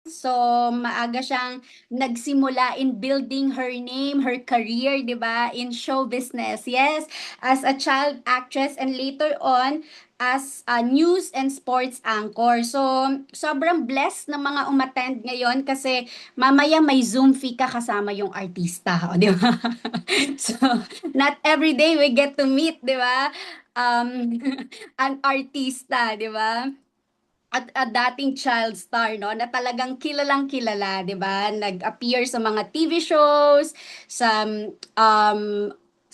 So, maaga siyang nagsimula in building her name, her career, di ba, in show business. Yes, as a child actress and later on as a news and sports anchor. So, sobrang blessed na mga umattend ngayon kasi mamaya may Zoom fee ka kasama yung artista, o, di ba? So, not every day we get to meet, di ba? Um, an artista, di ba? At dating child star, no, na talagang kilalang kilala, 'di ba? Nag-appear sa mga TV shows, sa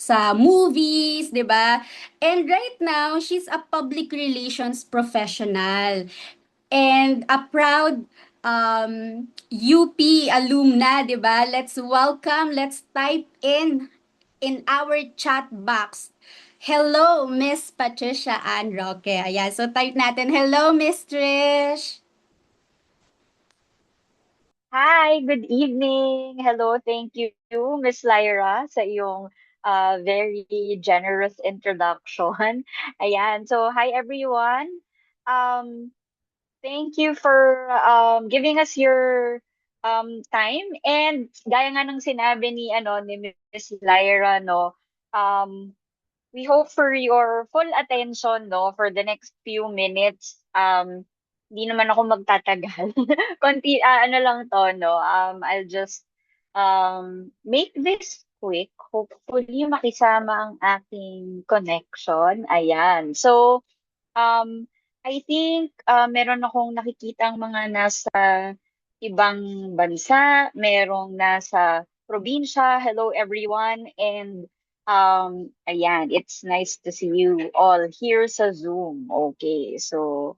sa movies, 'di ba? And right now, she's a public relations professional and a proud UP alumna, 'di ba? Let's type in our chat box. Hello, Miss Patricia Ann Roque. Ayan, so type natin, hello, Miss Trish. Hi, good evening. Hello, thank you, Miss Lyra, sa iyong very generous introduction. Ayan, so hi everyone. Um, Thank you for giving us your time. And gaya nga ng sinabi ni Miss Lyra, no, um, we hope for your full attention, no, for the next few minutes. Hindi naman ako magtatagal. Ano lang to, no. I'll just make this quick. Hopefully makisama ang aking connection. Ayan. So, um I think meron akong nakikitang mga nasa ibang bansa, merong nasa probinsya. Hello everyone, and ayan, it's nice to see you all here sa Zoom. Okay, so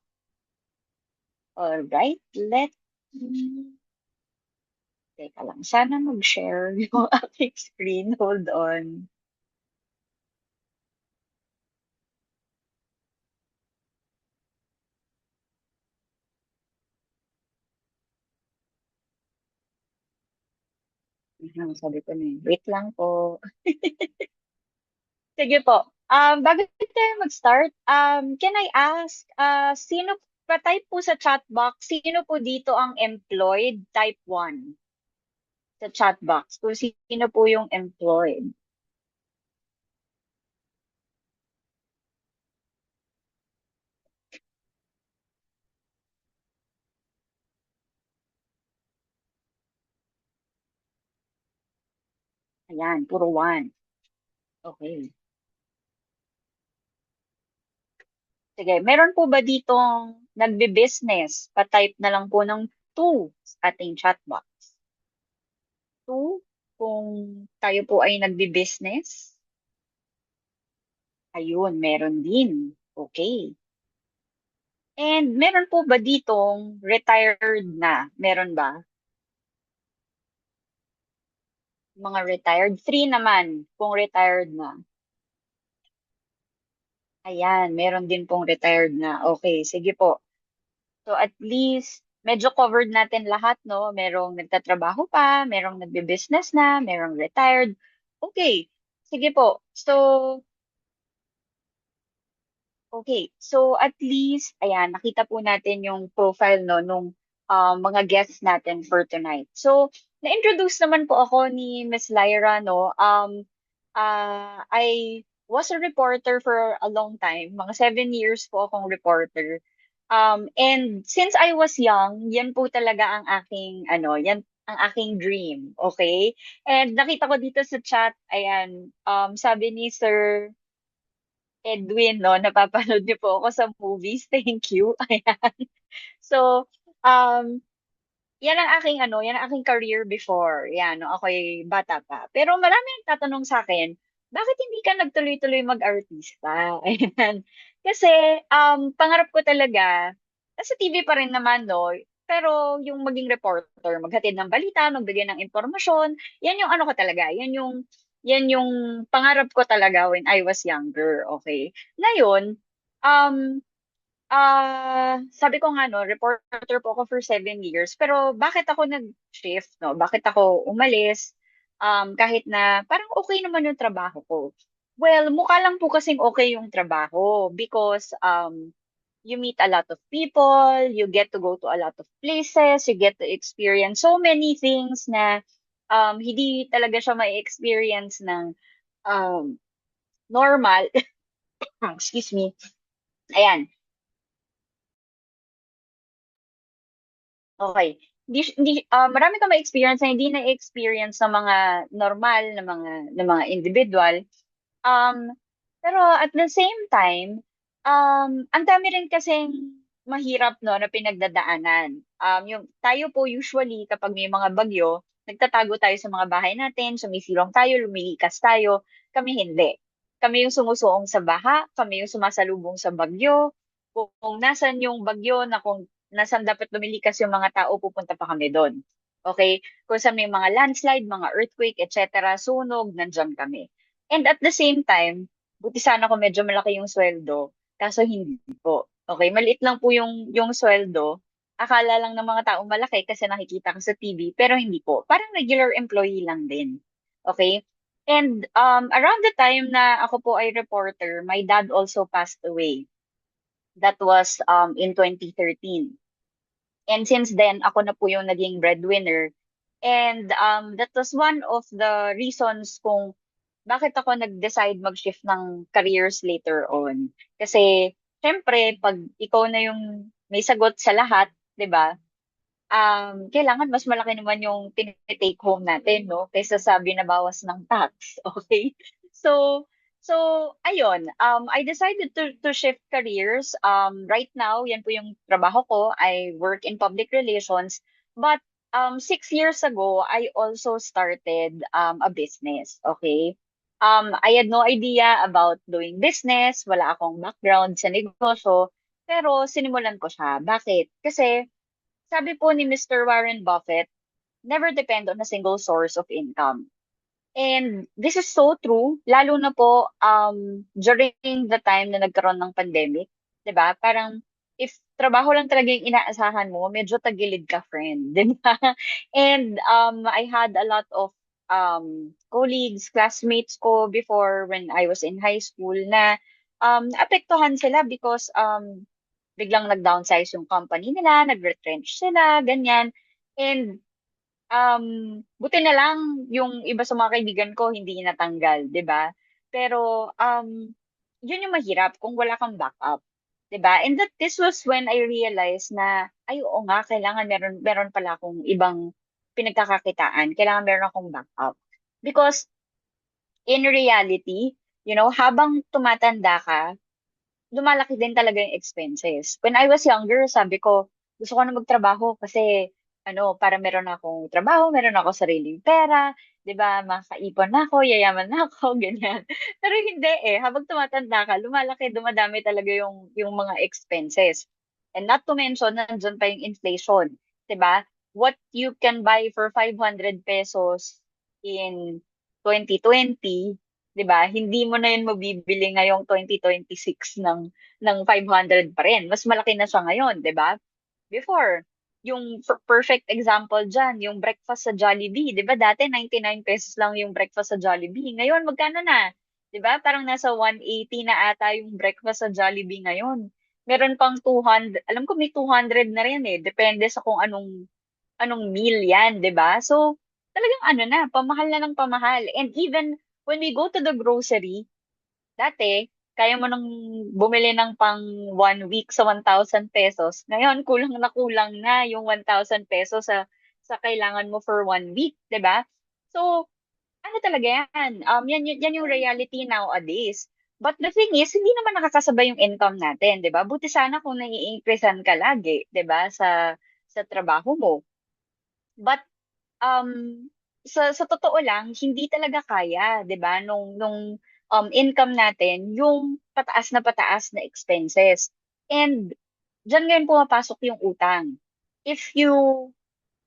all right, let me teka lang. Sana mag-share yung aking screen. Hold on. Sabi ko na eh. Wait lang po. Sige po. Bago tayo mag-start, can I ask, pa-type po sa chat box, sino po dito ang employed? Type 1 sa chat box. Kung sino po yung employed. Ayan, puro 1. Okay. Sige, meron po ba ditong nagbe-business? Pa-type na lang po ng 2 sa ating chat box. 2, kung tayo po ay nagbe-business. Ayun, meron din. Okay. And meron po ba ditong retired na? Meron ba? Mga retired? Three naman kung retired na. Ayan, meron din pong retired na. Okay, sige po. So at least, medyo covered natin lahat, no? Merong nagtatrabaho pa, merong nagbe-business na, merong retired. Okay, sige po. So at least, ayan, nakita po natin yung profile, no, nung mga guests natin for tonight. So, na-introduce naman po ako ni Miss Lyra, no. I was a reporter for a long time. Mga 7 years po akong reporter. And since I was young, yan po talaga ang aking, yan ang aking dream, okay? And nakita ko dito sa chat, ayan, sabi ni Sir Edwin, no, napapanood niyo po ako sa movies. Thank you. Ayan. So, um, yan ang aking career before. Yan, no, ako'y bata pa. Pero marami ang tatanong sa akin, bakit hindi ka nagtuloy-tuloy mag-artista? Ayan. Kasi, pangarap ko talaga, sa TV pa rin naman, no, pero yung maging reporter, maghatid ng balita, magbigay ng impormasyon, yan yung ano ko talaga, yan yung pangarap ko talaga when I was younger, okay? Ngayon, um, sabi ko nga, no, reporter po ako for 7 years, pero bakit ako nag-shift, no? Bakit ako umalis? Kahit na parang okay naman yung trabaho ko. Well, mukha lang po kasing okay yung trabaho because you meet a lot of people, you get to go to a lot of places, you get to experience so many things na hindi talaga siya may experience ng um, normal. Excuse me. Ayan. Okay. Marami kang ma-experience na hindi na-experience ng mga normal na mga individual. Um, pero at the same time, ang dami rin kasing mahirap no na pinagdadaanan. Yung tayo po usually kapag may mga bagyo, nagtatago tayo sa mga bahay natin, sumisilong tayo, lumilikas tayo. Kami hindi. Kami yung sumusuong sa baha, kami yung sumasalubong sa bagyo. Kung nasan yung bagyo na kung nasan dapat lumilikas yung mga tao, pupunta pa kami doon. Okay? Kung sa may mga landslide, mga earthquake, etc., sunog, nandyan kami. And at the same time, buti sana kung medyo malaki yung sweldo, kaso hindi po. Okay, maliit lang po yung sweldo. Akala lang ng mga tao malaki kasi nakikita ko sa TV, pero hindi po. Parang regular employee lang din. Okay? And around the time na ako po ay reporter, my dad also passed away. That was in 2013. And since then, ako na po yung naging breadwinner. And that was one of the reasons kung bakit ako nag-decide mag-shift ng careers later on. Kasi, syempre, pag ikaw na yung may sagot sa lahat, di ba? Kailangan mas malaki naman yung take home natin, no? Kaysa sa binabawas ng tax, okay? So, ayun, I decided to shift careers. Right now, yan po yung trabaho ko. I work in public relations. But 6 years ago, I also started a business, okay? I had no idea about doing business. Wala akong background sa negosyo. Pero sinimulan ko siya. Bakit? Kasi sabi po ni Mr. Warren Buffett, never depend on a single source of income. And this is so true, lalo na po during the time na nagkaroon ng pandemic, 'di ba? Parang if trabaho lang talaga yung inaasahan mo, medyo tagilid ka, friend, 'di ba? And I had a lot of colleagues, classmates ko before when I was in high school na apektuhan sila because biglang nag-downsize yung company nila, nag-retrench sila, ganyan. And buti na lang yung iba sa mga kaibigan ko hindi natanggal, 'di ba? Pero yun yung mahirap kung wala kang backup, 'di ba? And that this was when I realized na ay oo nga kailangan meron pala akong ibang pinagkakakitaan, kailangan meron akong backup. Because in reality, habang tumatanda ka, lumalaki din talaga yung expenses. When I was younger, sabi ko, gusto ko na magtrabaho kasi para meron akong trabaho, meron ako sariling pera, 'di ba? Makaipon na ako, yayaman na ako, ganyan. Pero hindi eh, habang tumatanda ka, lumalaki, dumadami talaga yung mga expenses. And not to mention, nandiyan pa yung inflation, 'di ba? What you can buy for 500 pesos in 2020, 'di ba? Hindi mo na 'yun mabibili ngayong 2026 ng 500 pa rin. Mas malaki na siya ngayon, 'di ba? Before, yung perfect example diyan, yung breakfast sa Jollibee, 'di ba? Dati 99 pesos lang yung breakfast sa Jollibee. Ngayon magkano na? 'Di ba? Parang nasa 180 na ata yung breakfast sa Jollibee ngayon. Meron pang 200, alam ko may 200 na rin eh. Depende sa kung anong meal yan, 'di ba? So, talagang pamahal na ng pamahal. And even when we go to the grocery, dati, kaya mo nang bumili ng pang 1 week sa 1,000 pesos. Ngayon, kulang na kulang na yung 1,000 pesos sa kailangan mo for 1 week, 'di ba? So, talaga yan? Yan yung reality nowadays. But the thing is, hindi naman nakakasabay yung income natin, 'di ba? Buti sana kung nai-increasean ka lagi, 'di ba, sa trabaho mo. But sa totoo lang, hindi talaga kaya, 'di ba, nung income natin yung pataas na expenses. And diyan ngayon pumapasok yung utang. If you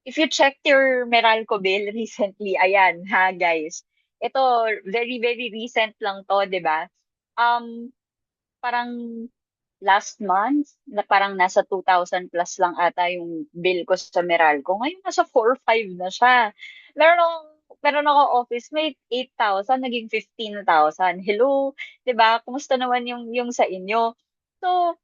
if you checked your Meralco bill recently, ayan, ha guys. Ito, very very recent lang 'to, 'di ba? Um Parang last month na parang nasa 2,000 plus lang ata yung bill ko sa Meralco. Ngayon nasa 4,500 na siya. Meron akong meron ako office mate, 8,000 naging 15,000. Hello, 'di ba? Kumusta naman yung sa inyo? So,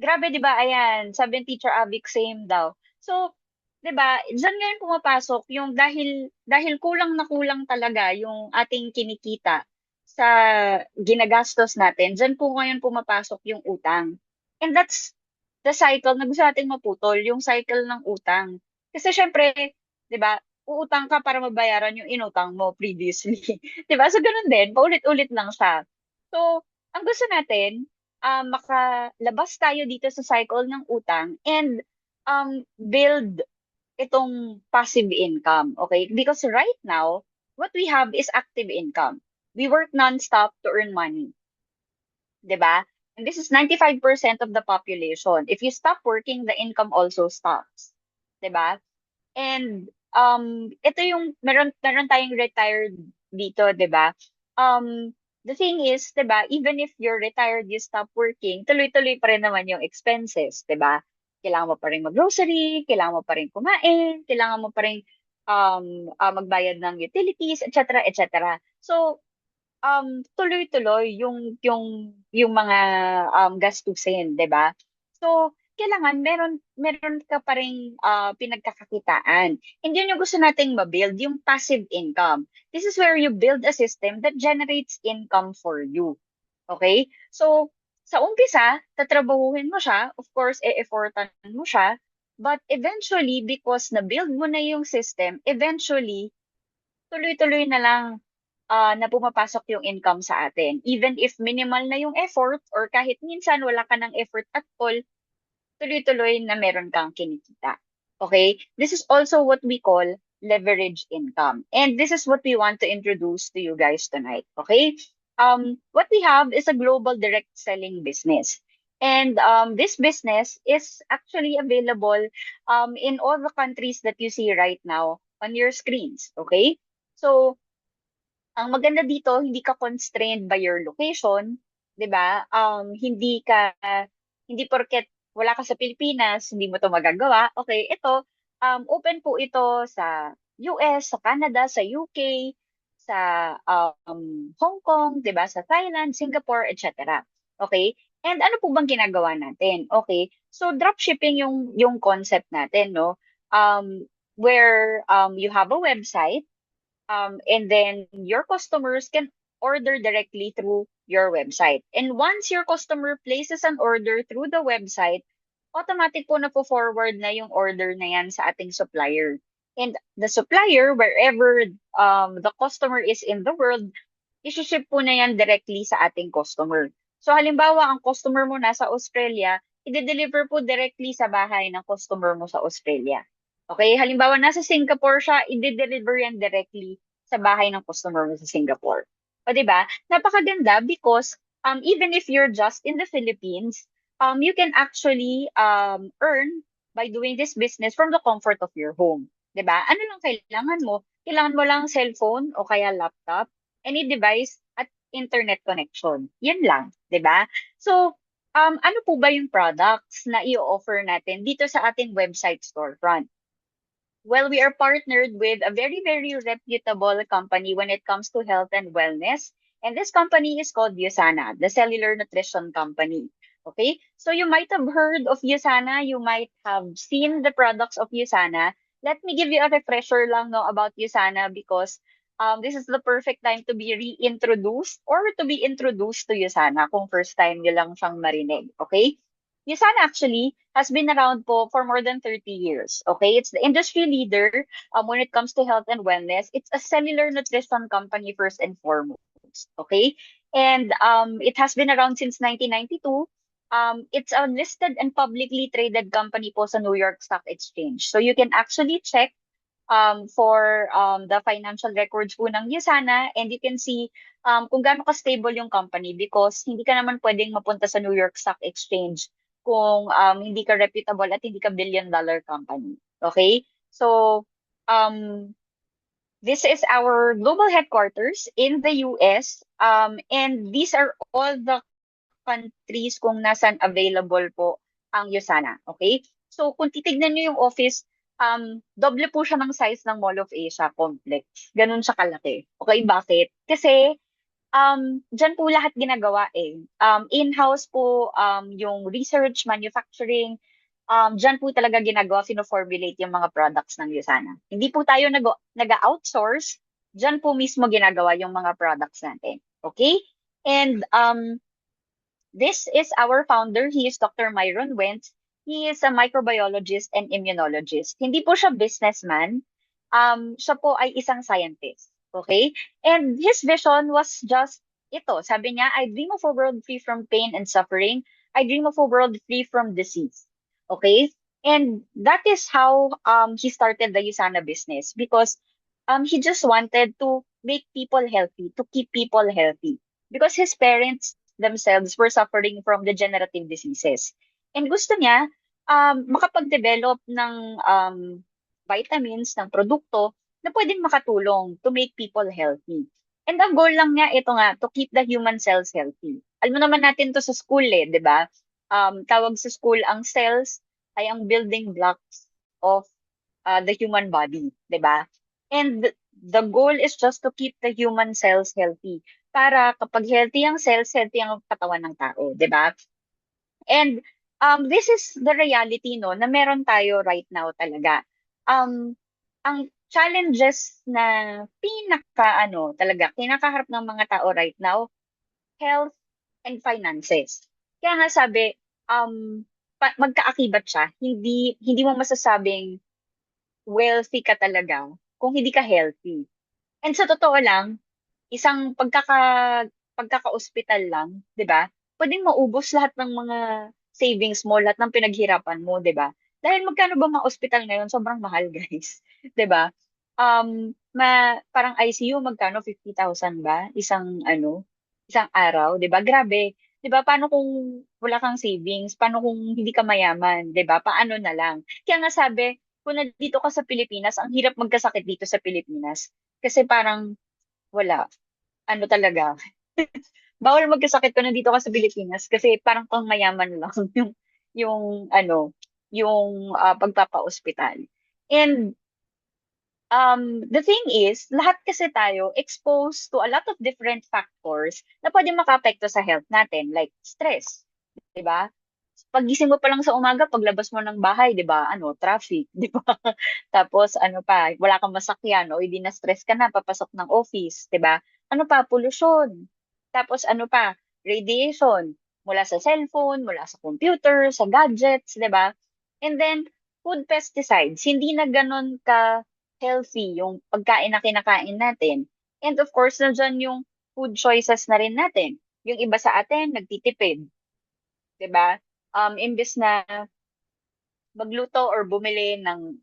grabe, 'di ba? Ayan, sabi ni Teacher Avic, same daw. So, 'di ba, diyan ngayon pumapasok yung dahil kulang na kulang talaga yung ating kinikita sa ginagastos natin. Diyan po ngayon pumapasok yung utang. And that's the cycle na gusto nating maputol, yung cycle ng utang. Kasi syempre, 'di ba, uutang ka para mabayaran yung inutang mo previously. 'Di ba? So ganun din, paulit-ulit lang siya. So, ang gusto natin, makalabas tayo dito sa cycle ng utang and build itong passive income, okay? Because right now, what we have is active income. We work non-stop to earn money, 'di ba? And this is 95% of the population. If you stop working, the income also stops, 'di ba? And ito yung meron tayong retired dito, 'di ba? The thing is, 'di ba, even if you're retired, you stop working, tuloy-tuloy pa rin naman yung expenses, 'di ba? Kailangan mo pa rin mag-grocery, kailangan mo pa rin kumain, kailangan mo pa rin magbayad ng utilities, etc., etc. So, tuloy-tuloy yung mga gastusin, 'di ba? So, kailangan meron ka pa ring pinagkakakitaan. And yun yung gusto nating ma-build, yung passive income. This is where you build a system that generates income for you. Okay? So, sa umpisa, tatrabahuhin mo siya, of course, e-effortan mo siya, but eventually, because na-build mo na yung system, eventually, tuloy-tuloy na lang na pumapasok yung income sa atin. Even if minimal na yung effort or kahit minsan wala ka ng effort at all, tuloy-tuloy na meron kang kinikita. Okay? This is also what we call leverage income. And this is what we want to introduce to you guys tonight. Okay? What we have is a global direct selling business. And this business is actually available in all the countries that you see right now on your screens. Okay? So, ang maganda dito, hindi ka constrained by your location, 'di ba? Hindi porket wala ka sa Pilipinas, hindi mo 'to magagawa. Okay, ito open po ito sa US, sa Canada, sa UK, sa Hong Kong, 'di ba? Sa Thailand, Singapore, etc. Okay? And ano po bang ginagawa natin? Okay. So dropshipping yung concept natin, no? Where you have a website, and then your customers can order directly through your website. And once your customer places an order through the website, automatic po na po forward na yung order na yan sa ating supplier. And the supplier, wherever the customer is in the world, isi-ship po na yan directly sa ating customer. So halimbawa, ang customer mo nasa Australia, i-deliver po directly sa bahay ng customer mo sa Australia. Okay? Halimbawa, nasa Singapore siya, i-deliver yan directly sa bahay ng customer mo sa Singapore. O, di ba? Napakaganda because even if you're just in the Philippines, you can actually earn by doing this business from the comfort of your home. Di ba? Ano lang kailangan mo? Kailangan mo lang cellphone o kaya laptop, any device at internet connection. Yun lang, 'di ba? So, ano po ba yung products na i-offer natin dito sa ating website storefront? Well, we are partnered with a very, very reputable company when it comes to health and wellness. And this company is called Usana, the cellular nutrition company. Okay, so you might have heard of Usana, you might have seen the products of Usana. Let me give you a refresher lang no about Usana because this is the perfect time to be reintroduced or to be introduced to Usana kung first time nyo lang siyang marinig. Okay? Usana actually has been around po for more than 30 years. Okay? It's the industry leader when it comes to health and wellness. It's a cellular nutrition company first and foremost. Okay? And it has been around since 1992. It's a listed and publicly traded company po sa New York Stock Exchange. So you can actually check for the financial records po ng Usana and you can see kung gaano ka-stable yung company because hindi ka naman pwedeng mapunta sa New York Stock Exchange kung hindi ka reputable at hindi ka billion-dollar company. Okay? So, this is our global headquarters in the US, and these are all the countries kung nasan available po ang Usana. Okay? So, kung titignan nyo yung office, doble po siya ng size ng Mall of Asia complex. Ganun siya kalaki. Okay, bakit? Kasi Diyan po lahat ginagawa eh. In-house po yung research, manufacturing, diyan po talaga ginagawa, fino-formulate yung mga products ng Usana. Hindi po tayo nag-outsource, diyan po mismo ginagawa yung mga products natin. Okay? And this is our founder. He is Dr. Myron Wentz. He is a microbiologist and immunologist. Hindi po siya businessman. Siya po ay isang scientist. Okay? And his vision was just ito. Sabi niya, I dream of a world free from pain and suffering. I dream of a world free from disease. Okay? And that is how he started the Usana business because he just wanted to make people healthy, to keep people healthy. Because his parents themselves were suffering from degenerative diseases. And gusto niya makapag-develop ng vitamins, ng produkto na pwedeng makatulong to make people healthy. And ang goal lang niya, ito nga, to keep the human cells healthy. Alam mo naman natin to sa school eh, di ba? Tawag sa school, ang cells ay ang building blocks of the human body, di ba? And the goal is just to keep the human cells healthy para kapag healthy ang cells, healthy ang katawan ng tao, di ba? And this is the reality, no, na meron tayo right now talaga. Ang challenges na talaga, kinakaharap ng mga tao right now, health and finances. Kaya nga sabi, magkaakibat siya. Hindi mo masasabing wealthy ka talaga kung hindi ka healthy. And sa totoo lang, isang pagkaka-ospital lang, 'di ba? Pwedeng maubos lahat ng mga savings mo, lahat ng pinaghirapan mo, 'di ba? Dahil magkano ba mga ospital ngayon? Sobrang mahal, guys. 'Di ba? Parang ICU magkano 50,000 ba? Isang araw, 'di ba? Grabe. 'Di ba? Paano kung wala kang savings? Paano kung hindi ka mayaman, 'di ba? Paano na lang? Kaya nga sabi, kung nandito ka sa Pilipinas, ang hirap magkasakit dito sa Pilipinas. Kasi parang wala talaga, bawal magkasakit kung nandito ka sa Pilipinas kasi parang pang mayaman lang yung pagpapa-ospital. And the thing is, lahat kasi tayo exposed to a lot of different factors na pwede makaapekto sa health natin, like stress, 'di ba? Pagising mo pa lang sa umaga, paglabas mo ng bahay, 'di ba? Traffic, 'di ba? Tapos ano pa, wala kang masakyan o hindi na stress ka na papasok ng office, 'di ba? Ano pa, pollution. Tapos ano pa, radiation mula sa cellphone, mula sa computer, sa gadgets, 'di ba? And then food pesticides, hindi na ganun ka healthy yung pagkain na kinakain natin. And of course, nandiyan yung food choices na rin natin. Yung iba sa atin nagtitipid, 'di ba? Imbes na magluto or bumili ng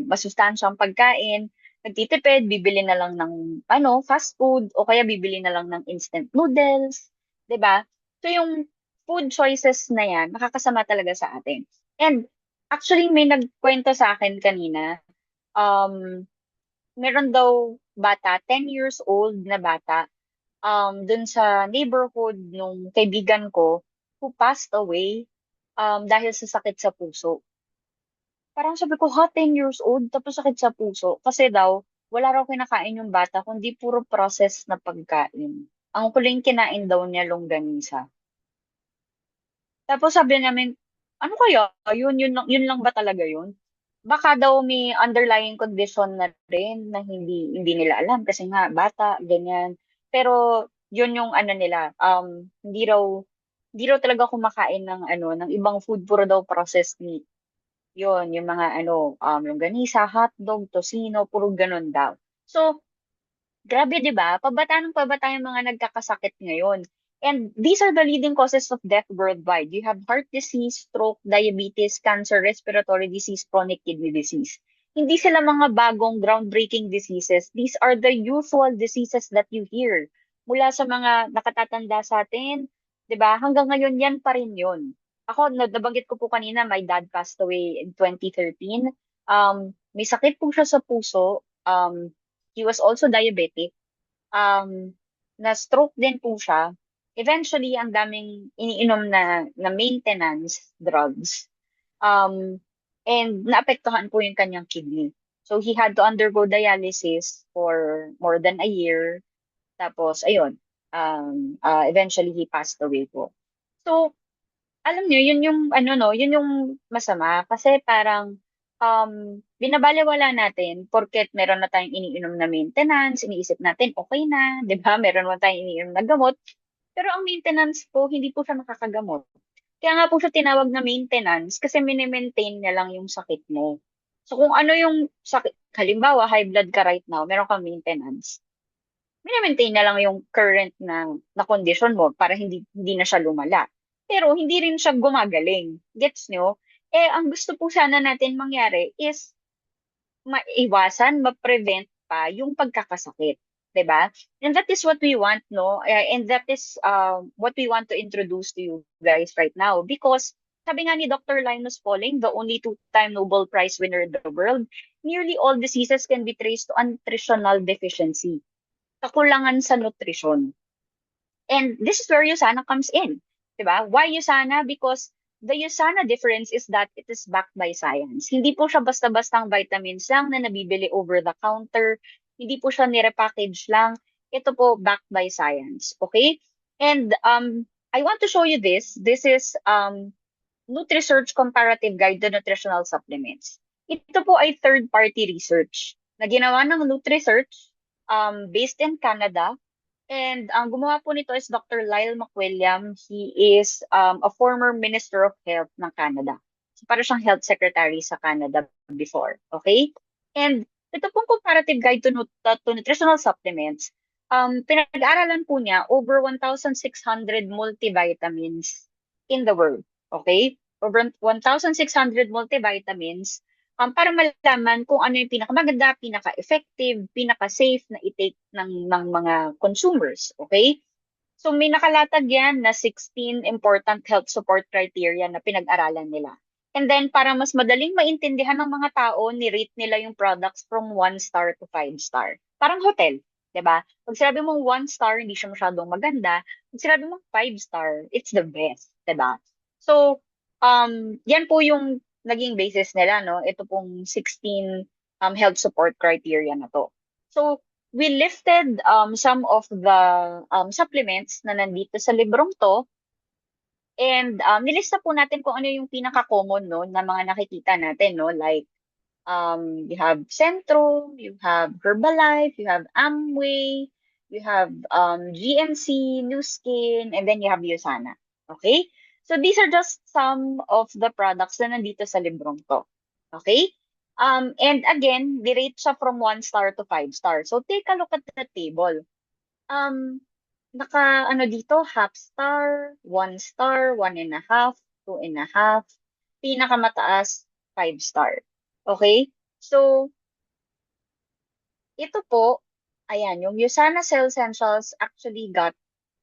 masustansyang pagkain, nagtitipid, bibili na lang ng fast food o kaya bibili na lang ng instant noodles, 'di ba? So yung food choices na 'yan nakakasama talaga sa atin. And actually may nagkwento sa akin kanina, um meron daw bata, 10 years old na bata, dun sa neighborhood nung kaibigan ko who passed away dahil sa sakit sa puso. Parang sabi ko, ha, 10 years old, tapos sakit sa puso. Kasi daw, wala raw kinakain yung bata, kundi puro process na pagkain. Ang huling kinain daw niya longganisa. Tapos sabi namin, ano kaya? Yun lang ba talaga yun? Baka daw may underlying condition na rin na hindi nila alam kasi nga bata, ganyan. Pero yun yung ano nila, hindi raw talaga kumakain ng ibang food, puro daw processed meat. Yun, yung mga longganisa, hotdog, tocino, puro ganun daw. So, grabe 'di ba? Pabata ng pabata yung mga nagkakasakit ngayon. And these are the leading causes of death worldwide. You have heart disease, stroke, diabetes, cancer, respiratory disease, chronic kidney disease. Hindi sila mga bagong groundbreaking diseases. These are the usual diseases that you hear. Mula sa mga nakatatanda sa atin, 'di ba? Hanggang ngayon yan pa rin 'yon. Ako, nabanggit ko po kanina, my dad passed away in 2013. May sakit po siya sa puso. He was also diabetic. Na-stroke din po siya. Eventually, ang daming iniinom na maintenance drugs. And naapektuhan po yung kanyang kidney. So he had to undergo dialysis for more than a year. Tapos, ayun, eventually he passed away po. So, alam niyo, yun yung, ano no, yun yung masama. Kasi parang, binabalewala natin porket meron na tayong iniinom na maintenance, iniisip natin, okay na, di ba? Meron na tayong iniinom na gamot. Pero ang maintenance po, hindi po siya nakakagamot. Kaya nga po siya tinawag na maintenance kasi mini-maintain niya lang yung sakit mo. So kung ano yung sakit, halimbawa high blood ka right now, meron kang maintenance. Mini-maintain na lang yung current na condition mo para hindi na siya lumala. Pero hindi rin siya gumagaling. Gets nyo? Eh, ang gusto po sana natin mangyari is maiwasan, ma-prevent pa yung pagkakasakit. 'Di ba? And that is what we want, no? And that is what we want to introduce to you guys right now. Because, sabi nga ni Dr. Linus Pauling, the only two-time Nobel Prize winner in the world, nearly all diseases can be traced to nutritional deficiency. Kakulangan sa nutrisyon. And this is where USANA comes in. Diba? Why USANA? Because the USANA difference is that it is backed by science. Hindi po siya basta-bastang vitamins lang na nabibili over the counter. Hindi po siya nirepackage lang. Ito po backed by science. Okay? And I want to show you this. This is NutriSearch Comparative Guide to Nutritional Supplements. Ito po ay third-party research na ginawa ng NutriSearch based in Canada. And ang gumawa po nito is Dr. Lyle McWilliam. He is a former Minister of Health ng Canada. So, para siyang Health Secretary sa Canada before. Okay? And ito pong comparative guide to nutritional supplements, pinag-aaralan po niya over 1,600 multivitamins in the world. Okay? Over 1,600 multivitamins para malaman kung ano yung pinakamaganda, pinaka-effective, pinaka-safe na i-take ng mga consumers. Okay? So may nakalatag yan na 16 important health support criteria na pinag-aralan nila. And then para mas madaling maintindihan ng mga tao, ni-rate nila yung products from 1 star to 5 star. Parang hotel, 'di ba? Pag sinabi mong 1 star, hindi siya masyadong maganda. Pag sinabi mong 5 star, it's the best, 'di ba? So, yan po yung naging basis nila, no? Ito pong 16 health support criteria na to. So, we listed some of the supplements na nandito sa librong to. And nilista po natin kung ano yung pinaka-common, no, na mga nakikita natin, no? Like, you have Centrum, you have Herbalife, you have Amway, you have GNC, New Skin, and then you have Usana. Okay? So these are just some of the products na nandito sa librong to. Okay? And again, di-rate siya from 1 star to 5 star. So take a look at the table. Um, ano dito, half star, 1 star, 1.5, 2.5, pinakamataas, 5 star. Okay? So, ito po, ayan, yung Usana Cell Essentials actually got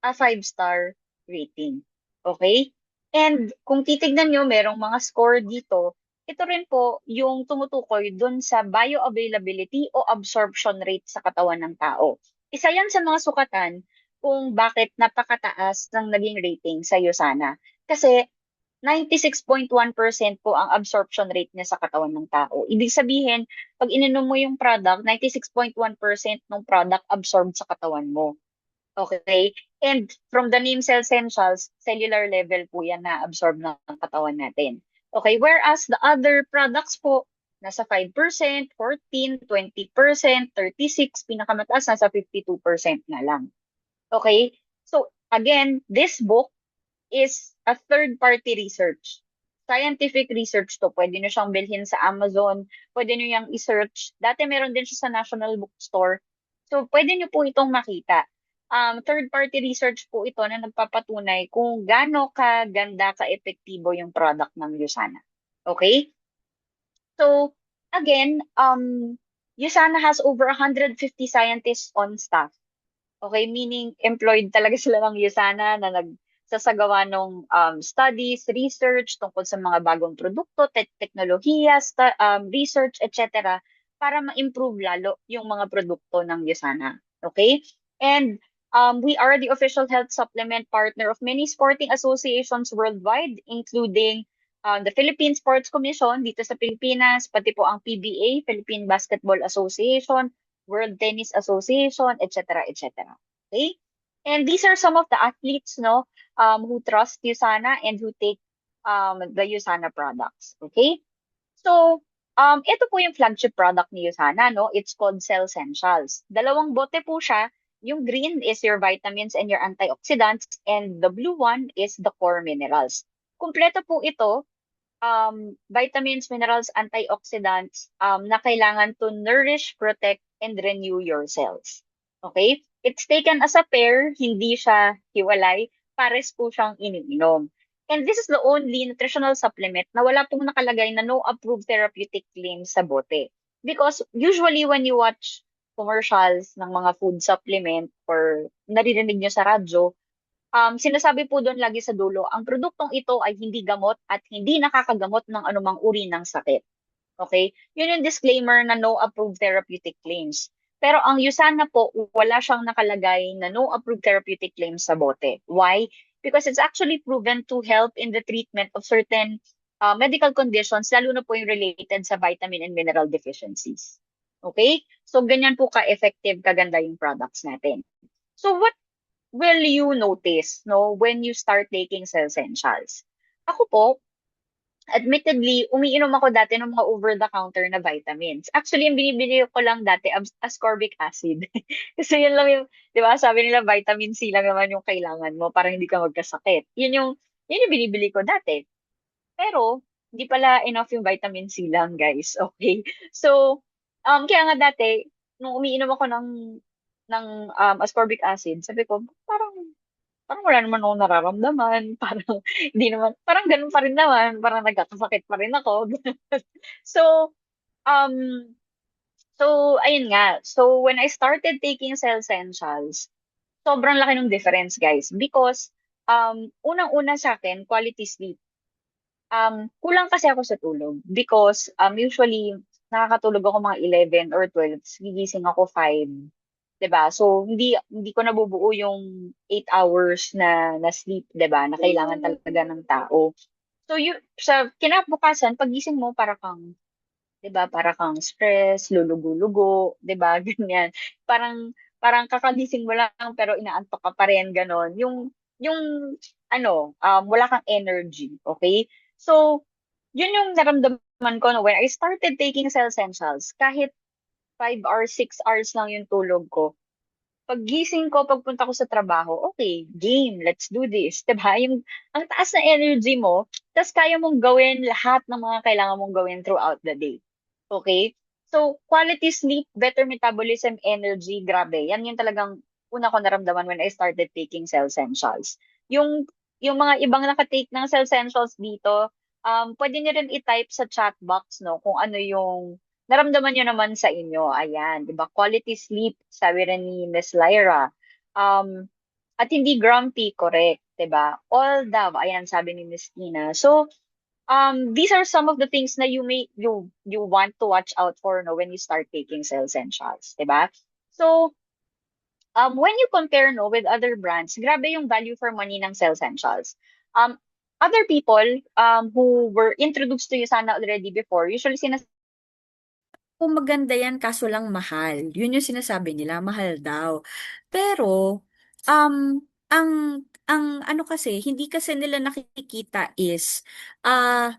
a 5 star rating. Okay? And kung titignan nyo, merong mga score dito. Ito rin po yung tumutukoy dun sa bioavailability o absorption rate sa katawan ng tao. Isa yan sa mga sukatan kung bakit napakataas ng naging rating sa Usana. Kasi 96.1% po ang absorption rate niya sa katawan ng tao. Ibig sabihin, pag ininom mo yung product, 96.1% ng product absorbed sa katawan mo. Okay? And from the name Cell Essentials, cellular level po yan na absorb ng katawan natin. Okay? Whereas the other products po, nasa 5%, 14, 20%, 36, pinakamataas, nasa 52% na lang. Okay? So, again, this book is a third-party research. Scientific research to. Pwede nyo siyang bilhin sa Amazon. Pwede nyo yung i-search. Dati meron din siya sa National Bookstore. So, pwede nyo po itong makita. Third-party research po ito na nagpapatunay kung gaano kaganda, ka-epektibo yung product ng Usana. Okay? So, again, Usana has over 150 scientists on staff. Okay, meaning employed talaga sila ng USANA na nagsasagawa ng studies, research tungkol sa mga bagong produkto, teknolohiya, research, etc. para ma-improve lalo yung mga produkto ng USANA. Okay? And we are the official health supplement partner of many sporting associations worldwide, including the Philippine Sports Commission dito sa Pilipinas, pati po ang PBA, Philippine Basketball Association, World Tennis Association, etc., etc. Okay? And these are some of the athletes, no, who trust USANA and who take the USANA products. Okay? So, ito po yung flagship product ni USANA, no? It's called Cell Essentials. Dalawang bote po siya. Yung green is your vitamins and your antioxidants, and the blue one is the core minerals. Kumpleto po ito, vitamins, minerals, antioxidants na kailangan to nourish, protect, and renew your cells. Okay? It's taken as a pair, hindi siya hiwalay. Pares po siyang iniinom. And this is the only nutritional supplement na wala pong nakalagay na no approved therapeutic claims sa bote. Because usually when you watch commercials ng mga food supplement or naririnig nyo sa radyo, sinasabi po doon lagi sa dulo, ang produktong ito ay hindi gamot at hindi nakakagamot ng anumang uri ng sakit. Okay? Yun yung disclaimer na no approved therapeutic claims. Pero ang USANA po, wala siyang nakalagay na no approved therapeutic claims sa bote. Why? Because it's actually proven to help in the treatment of certain medical conditions, lalo na po yung related sa vitamin and mineral deficiencies. Okay? So, ganyan po ka-effective, kaganda yung products natin. So, what will you notice, no, when you start taking Cell Essentials? Ako po, admittedly, umiinom ako dati ng mga over-the-counter na vitamins. Actually, yung binibili ko lang dati, ascorbic acid. Kasi yun lang yung, di ba, sabi nila vitamin C lang naman yung kailangan mo para hindi ka magkasakit. Yun yung binibili ko dati. Pero, hindi pala enough yung vitamin C lang, guys. Okay? So, kaya nga dati, nung umiinom ako ng ascorbic acid, sabi ko, parang wala naman akong nararamdaman, parang hindi naman, parang ganun pa rin naman, parang nagkakasakit pa rin ako. So, um, ayun nga. So, when I started taking Cell Essentials, sobrang laki ng difference, guys. Because, unang-una sa akin, quality sleep. Kulang kasi ako sa tulog. Because, usually, nakakatulog ako mga 11 or 12, gigising ako 5. 'Di ba? So hindi ko nabubuo yung 8 hours na sleep, 'di ba? Na kailangan talaga ng tao. So sa kinabukasan pagising mo para kang 'di ba? Para kang stress, lulugo-lugo, 'di ba? Ganyan. Parang parang kakagising mo lang pero inaantok ka pa rin ganon. Yung ano, wala kang energy, okay? So yun yung naramdaman ko no, when I started taking Cell Essentials, kahit 5 hours, 6 hours lang yung tulog ko, paggising ko, pagpunta ko sa trabaho, okay, game, let's do this. Diba? Ang taas na energy mo, tas kaya mong gawin lahat ng mga kailangan mong gawin throughout the day. Okay? So, quality sleep, better metabolism, energy, grabe. Yan yung talagang una ko naramdaman when I started taking Cell Essentials. Yung mga ibang nakatake ng Cell Essentials dito, pwede nyo rin i-type sa chat box, no, kung ano yung naramdaman nyo naman sa inyo. Ayan, di ba? Quality sleep, sabi rin ni Miss Lyra. Um, at hindi grumpy, correct, di ba? All dove, ayan, sabi ni Miss Tina. So, these are some of the things na you want to watch out for no when you start taking Cell Essentials, di ba? So, when you compare no with other brands, grabe yung value for money ng Cell Essentials. Um, other people who were introduced to you sana already before, usually Kung maganda yan, kaso lang mahal. Yun yung sinasabi nila, mahal daw. Pero, um, ang, ano kasi, hindi kasi nila nakikita is, ah,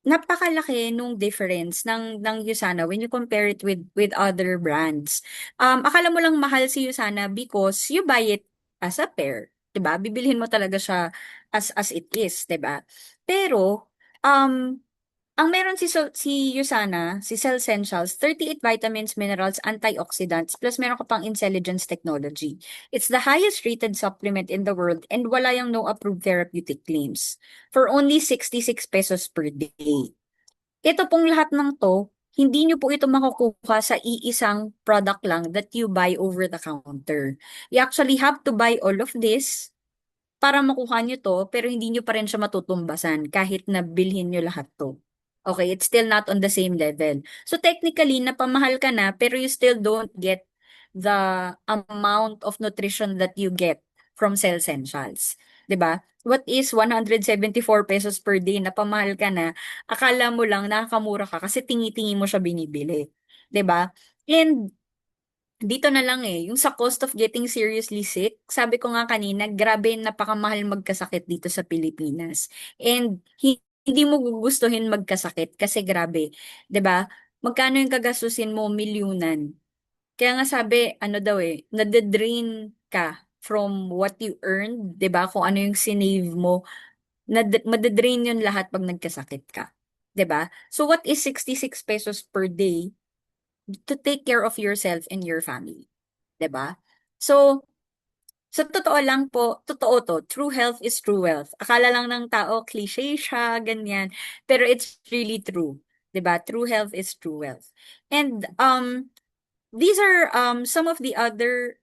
napakalaki nung difference ng Usana when you compare it with other brands. Akala mo lang mahal si Usana because you buy it as a pair, 'di ba? Bibilhin mo talaga siya as it is, 'di ba? Pero um ang meron si Usana, si Cell Essentials, 38 vitamins, minerals, antioxidants, plus meron ka pang intelligence technology. It's the highest rated supplement in the world and wala yung no approved therapeutic claims for only 66 pesos per day. Ito pong lahat ng to, hindi nyo po ito makukuha sa iisang product lang that you buy over the counter. You actually have to buy all of this para makuha nyo to, pero hindi nyo pa rin siya matutumbasan kahit na bilhin nyo lahat to. Okay, it's still not on the same level. So technically, napamahal ka na, pero you still don't get the amount of nutrition that you get from Cell Essentials. 'Di ba? What is 174 pesos per day, napamahal ka na, akala mo lang nakakamura ka kasi tingi-tingi mo siya binibili. 'Di ba? And dito na lang eh, yung sa cost of getting seriously sick, sabi ko nga kanina, grabe napakamahal magkasakit dito sa Pilipinas. And hindi mo gugustuhin magkasakit kasi grabe, 'di ba? Magkano yung kagastusin mo? Milyunan. Kaya nga sabi, ano daw eh, nade-drain ka from what you earned, 'di ba? Kung ano yung sinave mo, made-drain yun lahat pag nagkasakit ka. 'Di ba? So what is 66 pesos per day to take care of yourself and your family? 'Di ba? So, sa totoo lang po, totoo to. True health is true wealth. Akala lang ng tao, cliche siya, ganyan. Pero it's really true. 'Di ba? True health is true wealth. And these are some of the other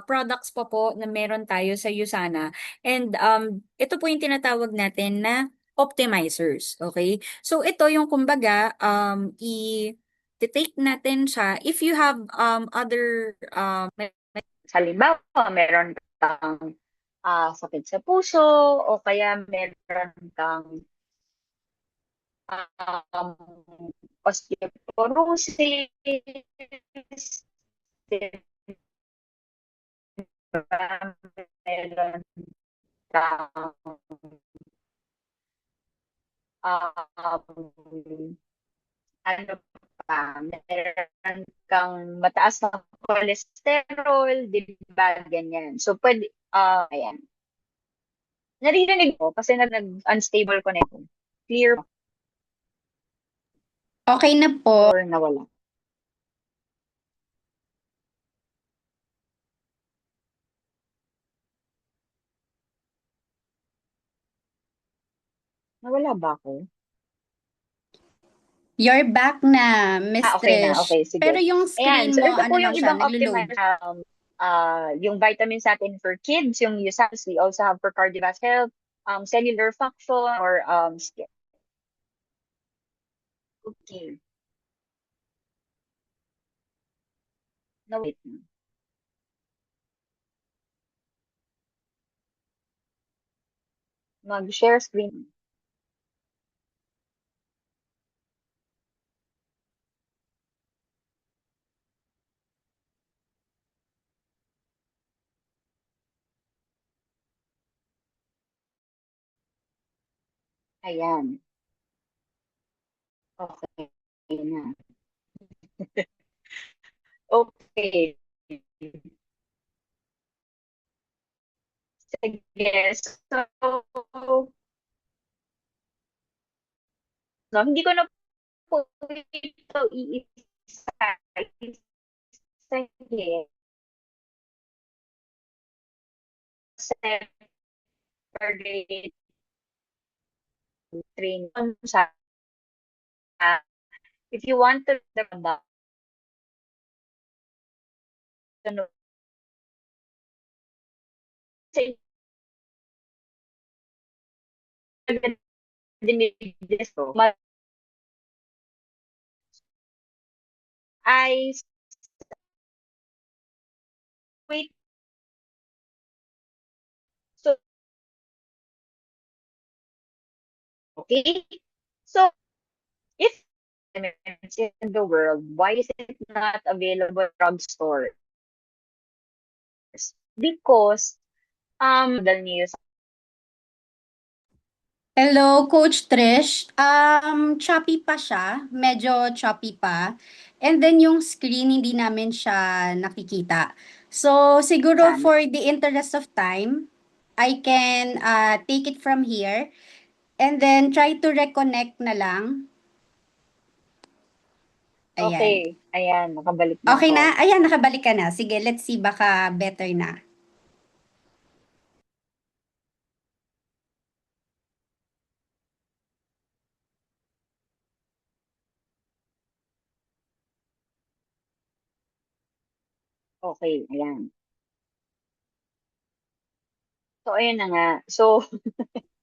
products pa po na meron tayo sa Usana. And ito po yung tinatawag natin na optimizers. Okay? So ito yung kumbaga i-take natin siya if you have other Halimbawa, meron kang sakit sa puso o kaya meron kang um, osteoporosis, diba? Meron kang um, ano pa, meron kang mataas na cholesterol, di ba, ganyan. So, pwede, ayan. Naririnig ko kasi nag-unstable connection. Clear Okay na po. or nawala? Nawala ba ako? You're back na, Miss Okay na. Trish. Okay, Pero sige. yung Ayan. screen So, mo, ito ano po lang yung siya, ibang naglo-load. optimize. Yung vitamins natin for kids, yung USAS, we also have for cardiovascular health, cellular function, or skin. Okay. No, wait. Mag-share screen. Ayan. Okay na. Okay. Sige. So, no, hindi ko na po ito iisa-isahin. Separate train sa if you want to the product, ano, kasi dinig this ko, I wait, so, okay? So, if it's in the world, why is it not available in drugstores? Because, the news, Hello, Coach Trish. Choppy pa siya. Medyo choppy pa. And then yung screen, hindi namin siya nakikita. So, siguro sana. for the interest of time, I can take it from here and then try to reconnect na lang. Ayan. Okay, ayan, nakabalik na Okay ako. na? Ayan, nakabalik ka na. Sige, let's see. Baka better na. Okay, ayan. So, ayun na nga. So,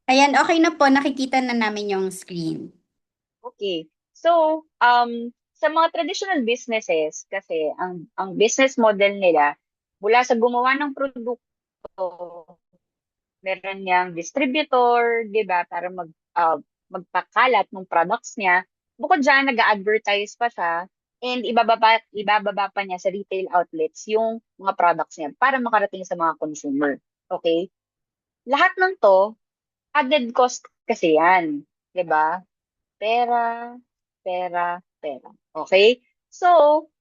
Ayan, okay na po. Nakikita na namin yung screen. okay. So, sa mga traditional businesses, kasi ang business model nila, mula sa gumawa ng produkto, meron niyang distributor, 'di ba, para magpakalat ng products niya. Bukod diyan, nag-advertise pa siya. and ibababa pa niya sa retail outlets yung mga products niya para makarating sa mga consumer. Okay? Lahat ng to, added cost kasi yan. 'Di ba? Pera, pera, pera. Okay? So,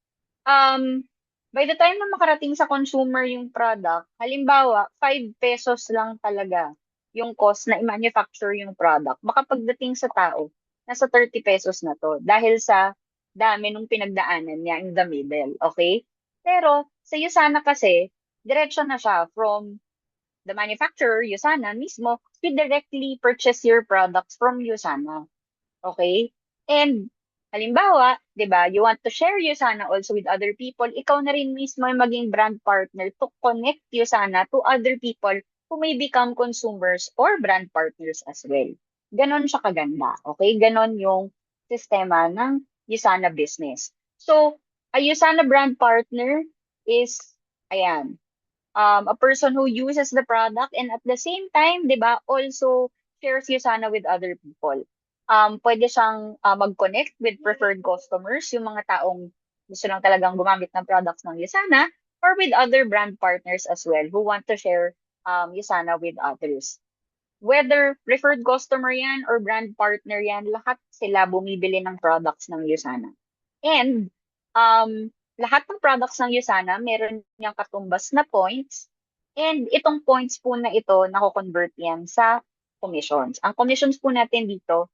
um, by the time na makarating sa consumer yung product, halimbawa, 5 pesos lang talaga yung cost na i-manufacture yung product. Baka pagdating sa tao, nasa 30 pesos na to dahil sa dami nung pinagdaanan niya in the middle. Okay? Pero, sa Yusana kasi, diretso na siya from the manufacturer, Yusana mismo, to directly purchase your products from Yusana. Okay? And halimbawa, 'di ba, you want to share Yusana also with other people, ikaw na rin mismo yung maging brand partner to connect Yusana to other people who may become consumers or brand partners as well. Ganon siya kaganda. Okay? Ganon yung sistema ng Yusana business. So, a Yusana brand partner is, ayan, a person who uses the product and at the same time, 'di ba, also shares Yusana with other people. Pwede siyang mag-connect with preferred customers, yung mga taong gusto lang talagang gumamit ng products ng Yusana, or with other brand partners as well who want to share Yusana with others. Whether preferred customer yan or brand partner yan, lahat sila bumibili ng products ng Yusana. And lahat ng products ng Yusana, meron niyang katumbas na points. And itong points po na ito, nako-convert yan sa commissions. Ang commissions po natin dito,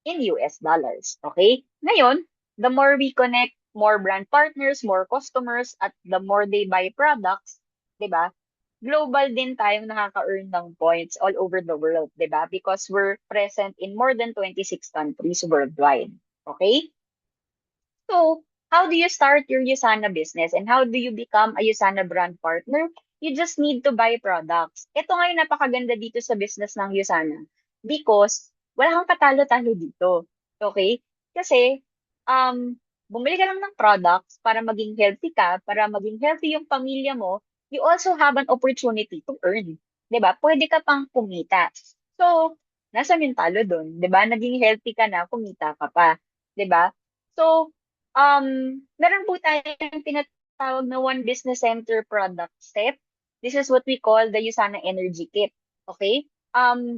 in US dollars. Okay? Ngayon, the more we connect more brand partners, more customers, at the more they buy products, di ba? Global din tayong nakaka-earn ng points all over the world, di ba? Because we're present in more than 26 countries worldwide. Okay? So, how do you start your Yusana business and how do you become a Yusana brand partner? You just need to buy products. Ito nga yung napakaganda dito sa business ng Yusana because wala kang katalo-talo dito. Okay? Kasi, bumili ka lang ng products para maging healthy ka, para maging healthy yung pamilya mo, you also have an opportunity to earn. 'Di ba? Pwede ka pang kumita. So, nasaan yung talo doon? 'Di ba? Naging healthy ka na, kumita ka pa. 'Di ba? So, meron po tayong tinatawag na One Business Center product set. This is what we call the Yusana Energy Kit. Okay?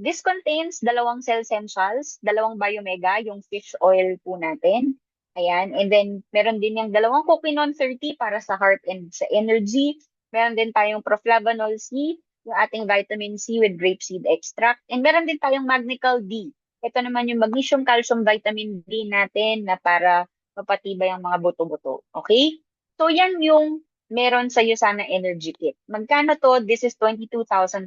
This contains dalawang cell essentials, dalawang biomega, yung fish oil po natin. Ayan. And then, meron din yung dalawang Coquinon 30 para sa heart and sa energy. Meron din tayong Proflavanol C, yung ating vitamin C with grapeseed extract. And meron din tayong Magnical D. Ito naman yung magnesium, calcium, vitamin D natin na para mapatibay ang mga buto-buto. Okay? So, yan yung meron sa Yusana Energy Kit. Magkano to? This is 22,590.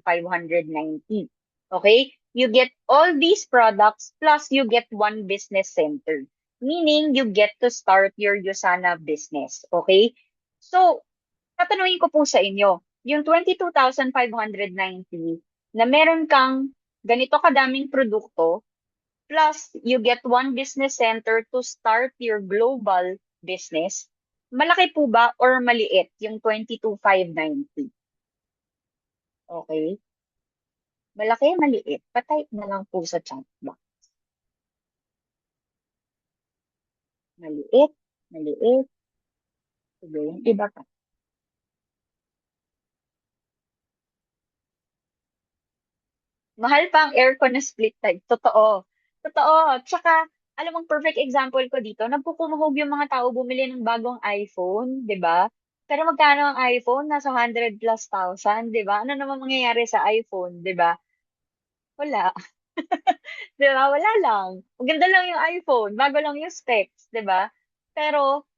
Okay? You get all these products plus you get one business center. Meaning, you get to start your Yusana business. Okay? So, tatanungin ko po sa inyo, yung 22,590 na meron kang ganito kadaming produkto, plus you get one business center to start your global business, malaki po ba or maliit yung 22,590? Okay? Malaki, maliit. Patype na lang po sa chat box. Maliit, maliit. Sige, yung iba ka. Mahal pa ang aircon na split type. Totoo. Totoo. Tsaka, alam mong perfect example ko dito, nagkukumahog yung mga tao bumili ng bagong iPhone, di ba? Pero magkano ang iPhone? Nasa 100 plus thousand, di ba? Ano naman mangyayari sa iPhone, di ba? Wala. Di ba? Wala lang. Maganda lang yung iPhone. Bago lang yung specs, di ba? Pero,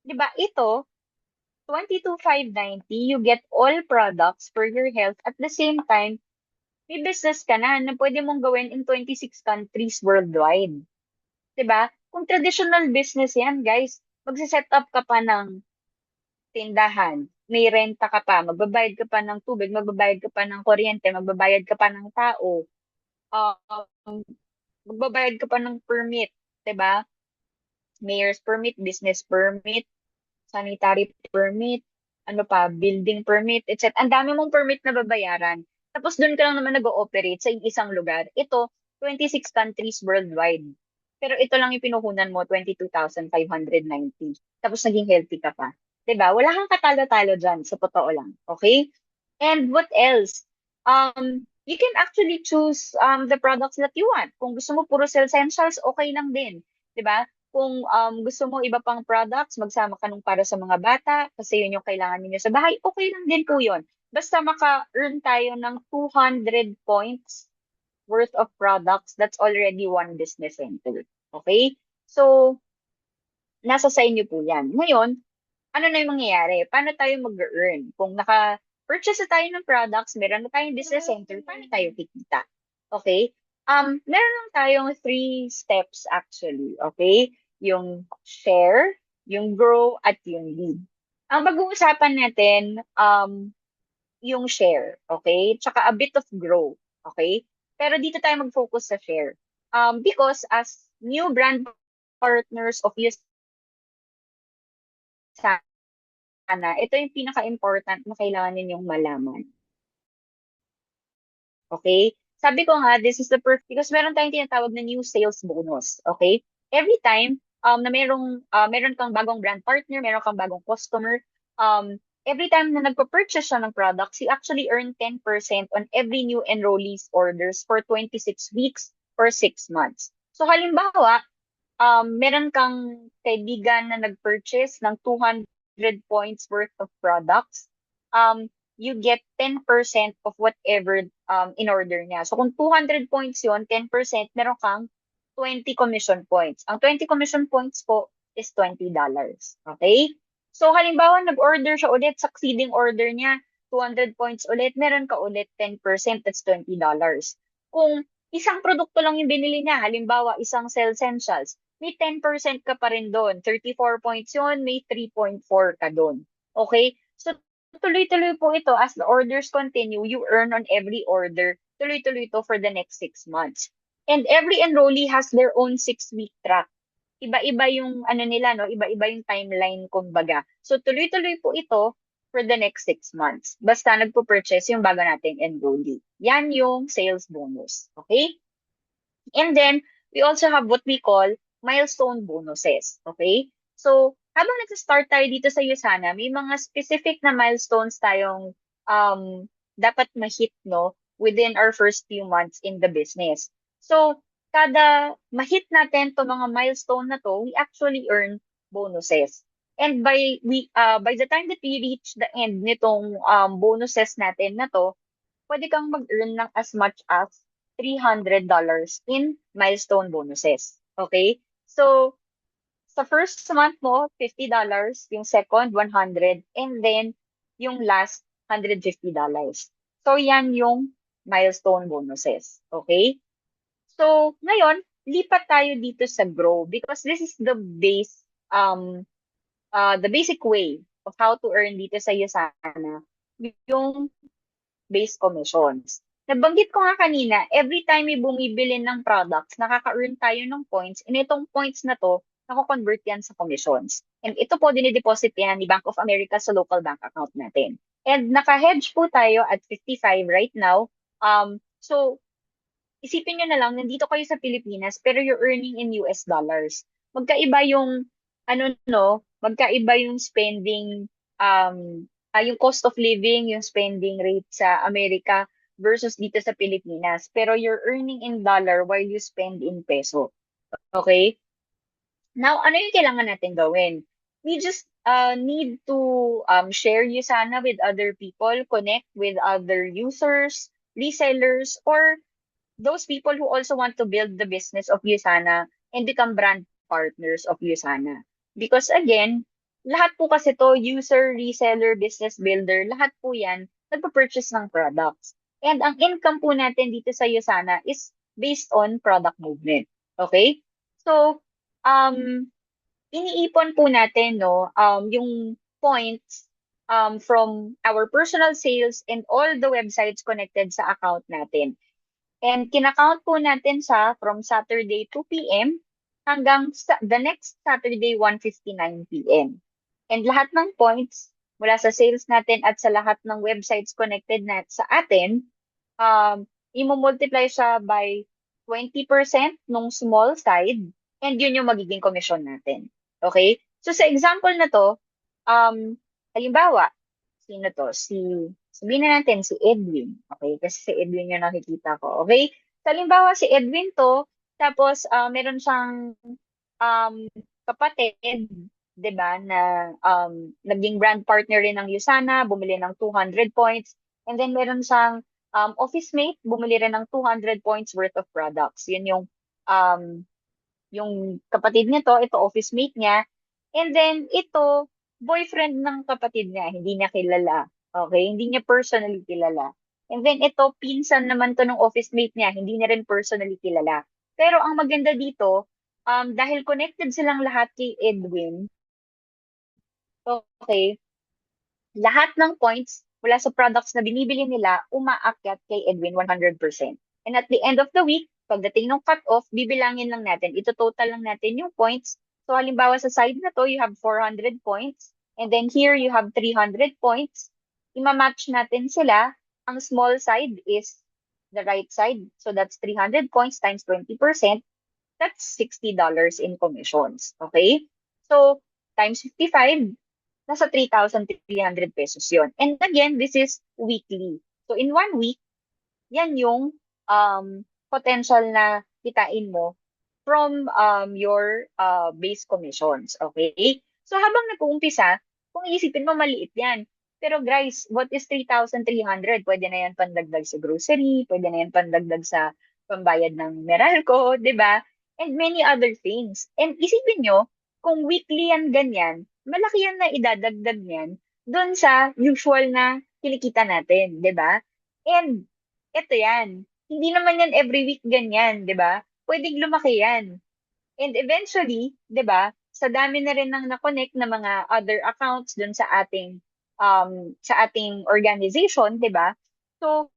di ba, ito, 22,590, you get all products for your health. At the same time, may business ka na pwede mong gawin in 26 countries worldwide. 'Di ba? Kung traditional business yan, guys, magsiset up ka pa ng tindahan, may renta ka pa, magbabayad ka pa ng tubig, magbabayad ka pa ng kuryente, magbabayad ka pa ng tao, um, magbabayad ka pa ng permit, 'di ba? Mayor's permit, business permit, sanitary permit, ano pa, building permit, etc. Ang dami mong permit na babayaran. Tapos doon ka lang naman nag-ooperate sa isang lugar. Ito, 26 countries worldwide. pero ito lang yung pinuhunan mo, 22,590. Tapos naging healthy ka pa. 'Di ba? Wala kang katalo-talo dyan, sa totoo lang. Okay? And what else? You can actually choose the products that you want. Kung gusto mo puro essentials, okay lang din. 'Di ba? Kung gusto mo iba pang products, magsama ka nung para sa mga bata, kasi yun yung kailangan ninyo sa bahay, okay lang din po yun. Basta maka-earn tayo ng 200 points worth of products, that's already one business center. Okay? So, nasa sa inyo po yan. Ngayon, ano na yung mangyayari? Paano tayo mag-earn? Kung naka-purchase na tayo ng products, meron na tayong business center, paano tayo kikita? Okay? Meron lang tayong three steps actually. Okay? Yung share, yung grow, at yung lead. Ang pag-uusapan natin, yung share. Okay? Tsaka a bit of grow. Okay? Pero dito tayo mag-focus sa share. Because as new brand partners of Usana, ito yung pinaka-important na kailangan ninyong malaman. Okay? Sabi ko nga, this is the perfect, because meron tayong tinatawag na new sales bonus. Okay? Every time na meron kang bagong brand partner, meron kang bagong customer, every time na nagpa-purchase siya ng products, you actually earn 10% on every new enrollees orders for 26 weeks or 6 months. So halimbawa, meron kang kaibigan na nag-purchase ng 200 points worth of products, you get 10% of whatever in order niya. So kung 200 points yon, 10%, meron kang 20 commission points. Ang 20 commission points po is $20. Okay? So halimbawa, nag-order siya ulit, succeeding order niya, 200 points ulit, meron ka ulit 10%, that's $20. Kung isang produkto lang yung binili niya, halimbawa, isang Cell Essentials, may 10% ka pa rin doon. 34 points yun, may 3.4 ka doon. Okay? So, tuloy-tuloy po ito. As the orders continue, you earn on every order. Tuloy-tuloy ito for the next 6 months. And every enrollee has their own 6-week track. Iba-iba yung ano nila, no? Iba-iba yung timeline, kumbaga. So, tuloy-tuloy po ito for the next 6 months. Basta nagpo-purchase yung bago nating enrollee. Yan yung sales bonus. Okay? And then, we also have what we call milestone bonuses. Okay? So, habang nag-start tayo dito sa Usana, may mga specific na milestones tayong dapat ma-hit, no, within our first few months in the business. So, kada ma-hit natin to mga milestone na to, we actually earn bonuses. And by the time that we reach the end nitong bonuses natin na to, pwede kang mag-earn ng as much as $300 in milestone bonuses. Okay? So, sa first month mo, $50, yung second, 100, and then yung last, $150. So, yan yung milestone bonuses. Okay? So, ngayon, lipat tayo dito sa grow because this is the basic way of how to earn dito sa Usana, yung base commissions. Nabanggit ko nga kanina, every time may bumibili ng products, nakaka-earn tayo ng points, and itong points na to, nako-convert yan sa commissions. And ito po, dinideposit yan ni Bank of America sa local bank account natin. And naka-hedge po tayo at 55 right now. So, isipin nyo na lang, nandito kayo sa Pilipinas, pero you're earning in US dollars. Magkaiba yung, magkaiba yung spending, yung cost of living, yung spending rate sa Amerika versus dito sa Pilipinas. Pero you're earning in dollar while you spend in peso. Okay? Now, ano yung kailangan natin gawin? We just need to share Usana with other people, connect with other users, resellers, or those people who also want to build the business of Usana and become brand partners of Usana. Because again, lahat po kasi to, user, reseller, business builder, lahat po yan, nagpa-purchase ng products. And ang income po natin dito sa Usana is based on product movement. Okay? So, iniipon po natin, no, yung points from our personal sales and all the websites connected sa account natin. And kinakount po natin sa from Saturday 2 p.m. hanggang the next Saturday 1:59 p.m. And lahat ng points mula sa sales natin at sa lahat ng websites connected na sa atin, imo-multiply siya by 20% nung small side And yun yung magiging commission natin. Okay? So sa example na to, halimbawa, sino to? Sabihin na natin si Edwin. Okay? Kasi si Edwin yung nakikita ko. Okay? So halimbawa si Edwin to, tapos meron siyang um, kapatid, 'di ba, na naging brand partner rin ng Usana, bumili ng 200 points. And then meron siyang office mate, bumili rin ng 200 points worth of products. Yun um, yung kapatid niya to, ito office mate niya. And then ito, boyfriend ng kapatid niya, hindi niya kilala. Okay? Hindi niya personally kilala. And then ito, pinsan naman to ng office mate niya, hindi niya rin personally kilala. Pero ang maganda dito, dahil connected silang lahat kay Edwin, okay, lahat ng points mula sa products na binibili nila, umaakyat kay Edwin 100%. And at the end of the week, pagdating ng cut-off, bibilangin lang natin. Ito total lang natin yung points. So halimbawa sa side na to, you have 400 points. And then here, you have 300 points. Ima-match natin sila. Ang small side is the right side. So that's 300 points times 20%. That's $60 in commissions. Okay? So, times 55, nasa 3,300 pesos yon. And again, this is weekly. So, in 1 week, yan yung potential na kitain mo from your base commissions. Okay? So, habang nag-uumpisa, kung iisipin mo, maliit yan. Pero guys, what is 3,300? Pwede na yan pandagdag sa grocery, pwede na yan pandagdag sa pambayad ng Meralco, di ba? And many other things. And isipin nyo, kung weekly yan ganyan, malaki yan na idadagdag niyan doon sa usual na kinikita natin, di ba? And eto yan, hindi naman yan every week ganyan, di ba? Pwedeng lumaki yan. And eventually, 'di ba, sa dami na rin ng na-connect na mga other accounts dun sa ating organization, 'di ba? So,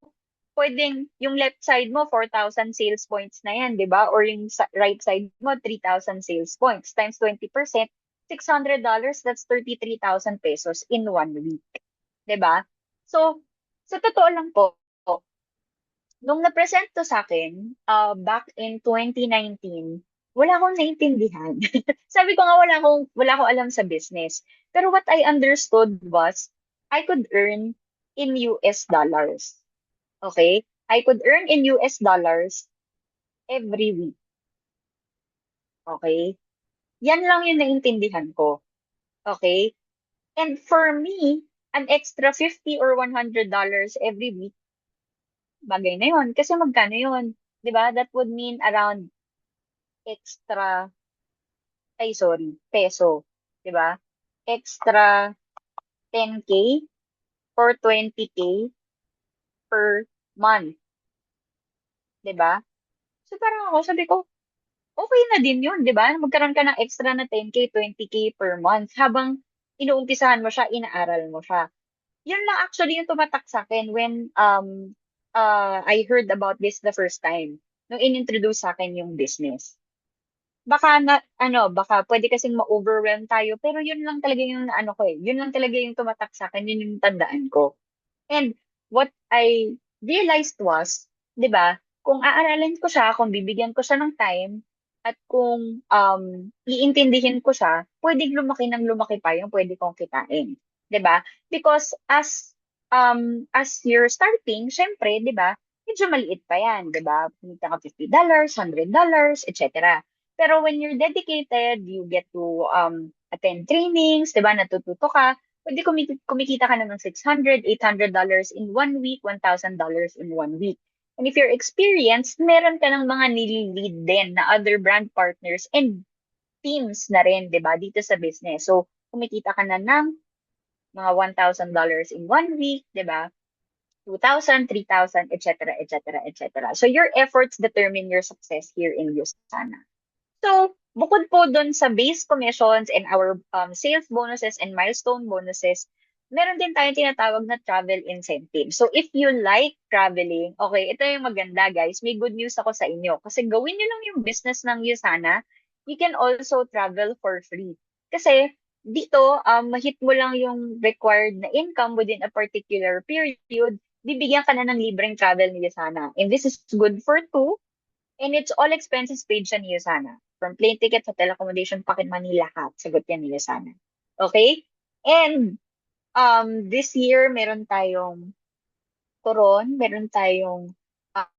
pwedeng yung left side mo 4,000 sales points na 'yan, 'di ba? Or yung right side mo 3,000 sales points times 20%, $600, that's 33,000 pesos in 1 week, 'di ba? So, sa totoo lang po, nung na-present to sa akin, back in 2019, wala akong naintindihan. Sabi ko nga wala akong alam sa business. Pero what I understood was, I could earn in US dollars. Okay? I could earn in US dollars every week. Okay? Yan lang yung naintindihan ko. Okay? And for me, an extra 50 or $100 every week, bagay na yun. Kasi magkano yun? 'Di ba? That would mean around extra, ay sorry, peso, 'di ba? Extra 10K or 20K per month, 'di ba? So parang ako sabi ko, okay na din 'yun, 'di ba? Magkaroon ka ng extra na 10K, 20K per month habang inuumpisahan mo siya, inaaral mo siya. 'Yun lang actually yung tumatak sa akin when I heard about this the first time nung inintroduce sa akin yung business. Baka pwede kasing ma-overwhelm tayo, pero yun lang talaga yung ano ko eh. Yun lang talaga yung tumatak sa akin, yun yung tandaan ko. And what I realized was, 'di ba, kung aaralin ko siya, kung bibigyan ko siya ng time, at kung iintindihin ko siya, pwedeng lumaki ng lumaki pa yung pwede kong kitain. 'Di ba? Because as you're starting, syempre, 'di ba, medyo maliit pa yan, 'di ba? Kumita ka $50, $100, etc. Pero when you're dedicated, you get to attend trainings, 'di ba? Natututo ka, pwede kumikita ka na ng $600, $800 in 1 week, $1,000 in 1 week. And if you're experienced, meron ka ng mga nili-lead din na other brand partners and teams na rin, 'di ba, dito sa business. So, kumikita ka na ng mga $1,000 in 1 week, 'di ba? 2,000, 3,000, etc., etc., etc. So, your efforts determine your success here in Usana. So, bukod po dun sa base commissions and our sales bonuses and milestone bonuses, meron din tayong tinatawag na travel incentive. So, if you like traveling, okay, ito yung maganda guys, may good news ako sa inyo. Kasi gawin nyo lang yung business ng Usana, you can also travel for free. Kasi dito, mahit mo lang yung required na income within a particular period, bibigyan ka na ng libreng travel ni Usana. And this is good for two, and it's all expenses paid siya ni Usana. From plane ticket, hotel accommodation, pocket money, lahat. Sagot yan ni Yusana. Okay? And this year, meron tayong Coron, meron tayong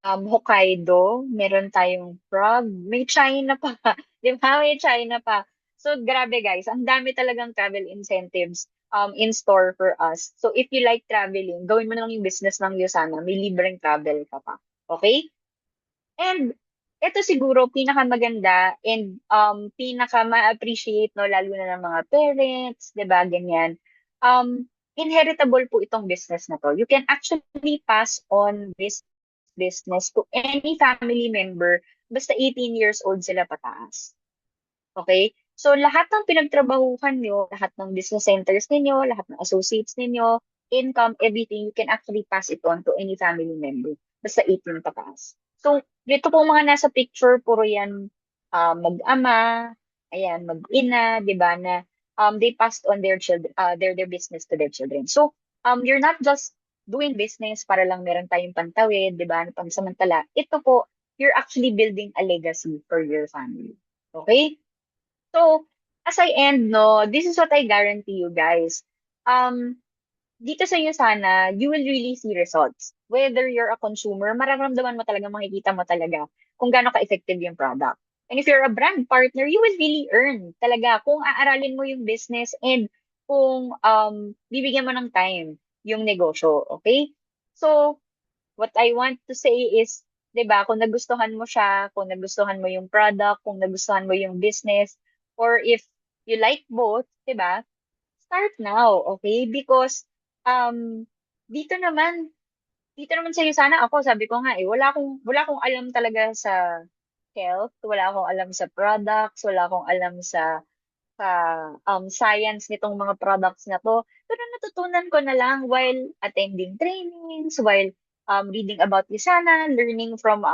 Hokkaido, meron tayong Prague, may China pa. Di ba? May China pa. So, grabe guys, ang dami talagang travel incentives in store for us. So, if you like traveling, gawin mo na lang yung business ng Yosana. May libreng travel ka pa. Okay? And ito siguro pinakamaganda and pinaka ma-appreciate no lalo na ng mga parents, 'di ba? Ganyan. Inheritable po itong business na to. You can actually pass on this business to any family member basta 18 years old sila pataas. Okay? So, lahat ng pinagtrabahuhan nyo, lahat ng business centers ninyo, lahat ng associates ninyo, income, everything, you can actually pass it on to any family member. Basta 18 pataas. So, dito po mga nasa picture, puro yan mag-ama, ayan, mag-ina, di ba, na they passed on their children, their business to their children. So, you're not just doing business para lang meron tayong pantawid, di ba, pansamantala. Ito po, you're actually building a legacy for your family. Okay? So, as I end, no, this is what I guarantee you guys. Um, Dito sa iyo sana, you will really see results. Whether you're a consumer, mararamdaman mo talaga, makikita mo talaga kung gaano ka-effective yung product. And if you're a brand partner, you will really earn talaga kung aaralin mo yung business and kung bibigyan mo ng time yung negosyo. Okay? So, what I want to say is, 'di ba, kung nagustuhan mo siya, kung nagustuhan mo yung product, kung nagustuhan mo yung business, or if you like both, 'di ba? Start now, okay? Because um dito naman dito naman sa'yo sana ako, sabi ko nga wala akong alam talaga sa health, wala akong alam sa products, wala akong alam sa science nitong mga products na to. Pero natutunan ko na lang while attending trainings, while reading about Usana, learning from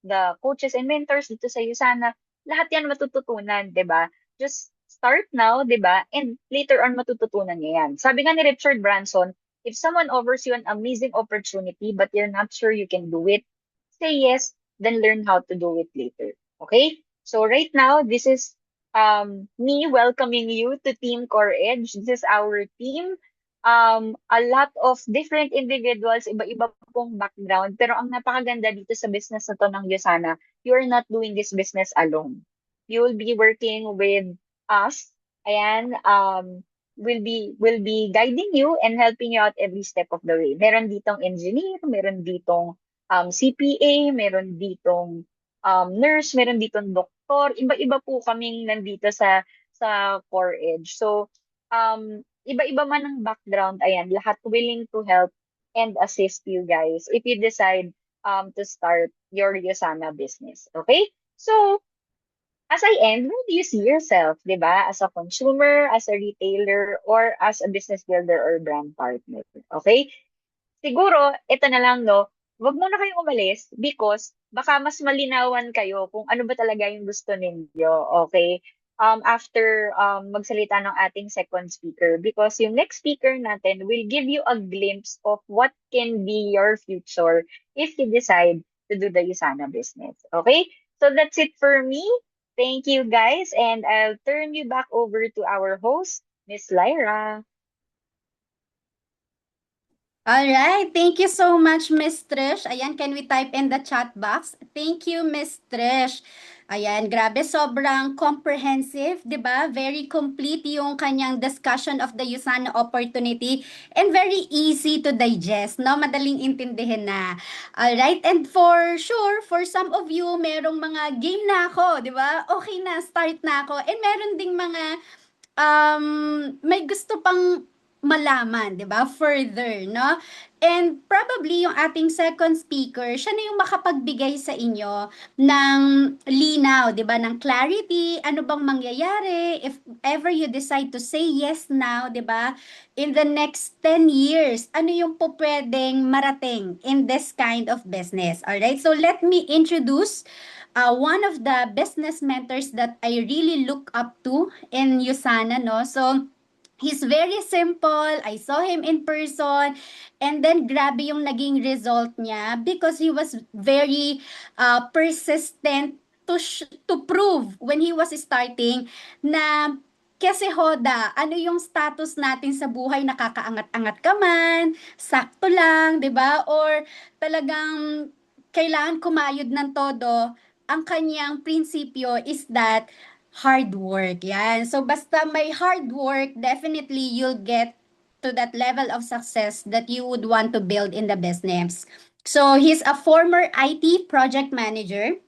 the coaches and mentors dito sa Usana. Lahat yan matututunan, di ba? Just start now, di ba? And later on matututunan niya yan. Sabi nga ni Richard Branson, if someone offers you an amazing opportunity but you're not sure you can do it, say yes, then learn how to do it later. Okay? So right now, this is me welcoming you to Team Core Edge. This is our team. A lot of different individuals, iba-iba pong background. Pero ang napakaganda dito sa business na to ng Yosana, you're not doing this business alone. You will be working with us. Ayan, will be guiding you and helping you out every step of the way. Meron ditong engineer, meron ditong CPA, meron ditong nurse, meron ditong doktor. Iba-iba po kaming nandito sa Core Edge. So, iba-iba man ang background, ayan, lahat willing to help and assist you guys if you decide to start your Yosana business. Okay? So, as I end, where do you see yourself, di ba? As a consumer, as a retailer, or as a business builder or brand partner. Okay? Siguro, ito na lang, no? Wag muna kayong umalis because baka mas malinawan kayo kung ano ba talaga yung gusto ninyo. Okay? After magsalita ng ating second speaker because yung next speaker natin will give you a glimpse of what can be your future if you decide to do the Usana business. Okay? So that's it for me. Thank you guys and I'll turn you back over to our host, Miss Lyra. All right. Thank you so much, Miss Trish. Ayan, can we type in the chat box? Thank you, Miss Trish. Ayan, grabe, sobrang comprehensive, di ba? Very complete yung kanyang discussion of the Usana opportunity and very easy to digest, no? Madaling intindihin na. All right, and for sure, for some of you, merong mga game na ako, di ba? Okay na, start na ako. And meron ding mga may gusto pang malaman, 'di ba? Further, no? And probably yung ating second speaker, siya na yung makapagbigay sa inyo ng linaw, 'di ba? Ng clarity, ano bang mangyayari if ever you decide to say yes now, 'di ba? In the next 10 years, ano yung po pwedeng marating in this kind of business. All right? So let me introduce one of the business mentors that I really look up to in Usana, no? So, he's very simple. I saw him in person. And then, grabe yung naging result niya because he was very persistent to prove when he was starting na kasi Hoda, ano yung status natin sa buhay, nakakaangat-angat ka man, sakto lang, 'di ba? Or talagang kailangan kumayod ng todo. Ang kanyang prinsipyo is that hard work. Yan. So basta may hard work, definitely you'll get to that level of success that you would want to build in the business. So he's a former IT project manager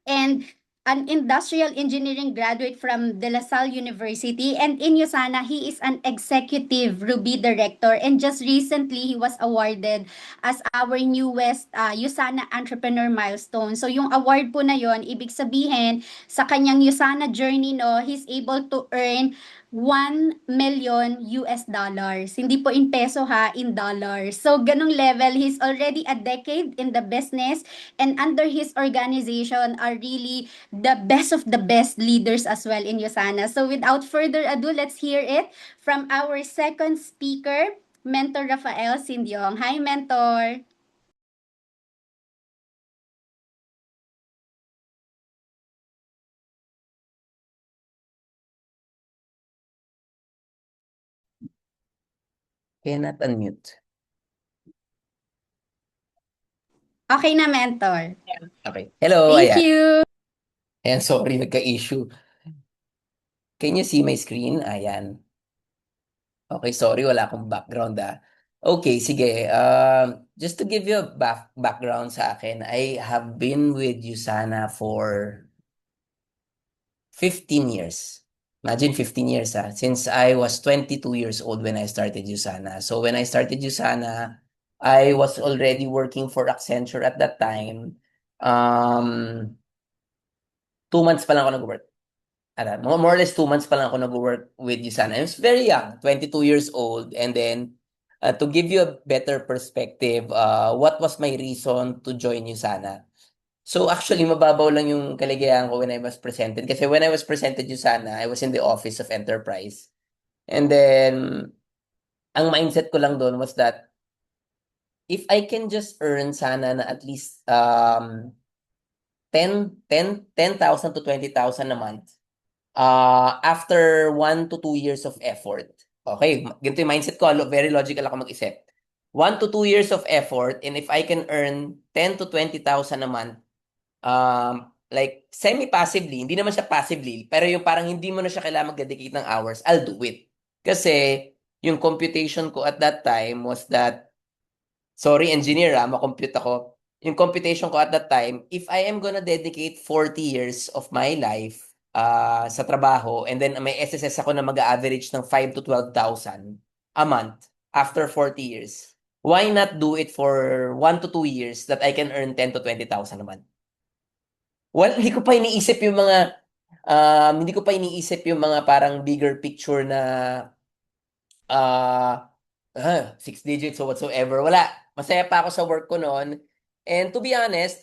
and an industrial engineering graduate from De La Salle University. And in USANA, he is an executive Ruby director. And just recently, he was awarded as our newest USANA Entrepreneur Milestone. So yung award po na yon, ibig sabihin, sa kanyang USANA journey, no, he's able to earn 1 million US dollars. Hindi po in peso ha, in dollars. So ganong level, he's already a decade in the business and under his organization are really the best of the best leaders as well in Yosana. So without further ado, let's hear it from our second speaker, Mentor Rafael Sindiong. Hi, Mentor! Cannot unmute. Okay na, Mentor. Okay. Hello, Thank ayan. you! Ayan, sorry, nagka-issue. Can you see my screen? Ayan. Okay, sorry, wala akong background Okay, sige. Just to give you a background sa akin, I have been with USANA for 15 years. Imagine 15 years since I was 22 years old when I started USANA. So when I started USANA, I was already working for Accenture at that time. 2 months pa lang ako nag-work. More or less 2 months pa lang ako nag-work with USANA. I was very young, 22 years old. And then, to give you a better perspective, what was my reason to join USANA? So actually, mababaw lang yung kaligayahan ko when I was presented. Kasi when I was presented USANA, I was in the Office of Enterprise. And then, ang mindset ko lang doon was that, if I can just earn sana na at least 10,000 to 20,000 a month, after 1 to 2 years of effort. Okay, ganito yung mindset ko, very logical ako mag-isip. 1 to 2 years of effort, and if I can earn 10 to 20,000 a month, like semi-passively, hindi naman siya passively, pero yung parang hindi mo na siya kailangan mag-dedicate ng hours, I'll do it. Kasi yung computation ko at that time was that, sorry engineer makompute ako, yung computation ko at that time, if I am gonna dedicate 40 years of my life sa trabaho, and then may SSS ako na mag-average ng 5 to 12,000 a month after 40 years, why not do it for 1 to 2 years that I can earn 10 to 20,000 a month? Well, hindi ko pa iniisip yung mga parang bigger picture na 6 digits or whatsoever. Wala. Masaya pa ako sa work ko noon. And to be honest,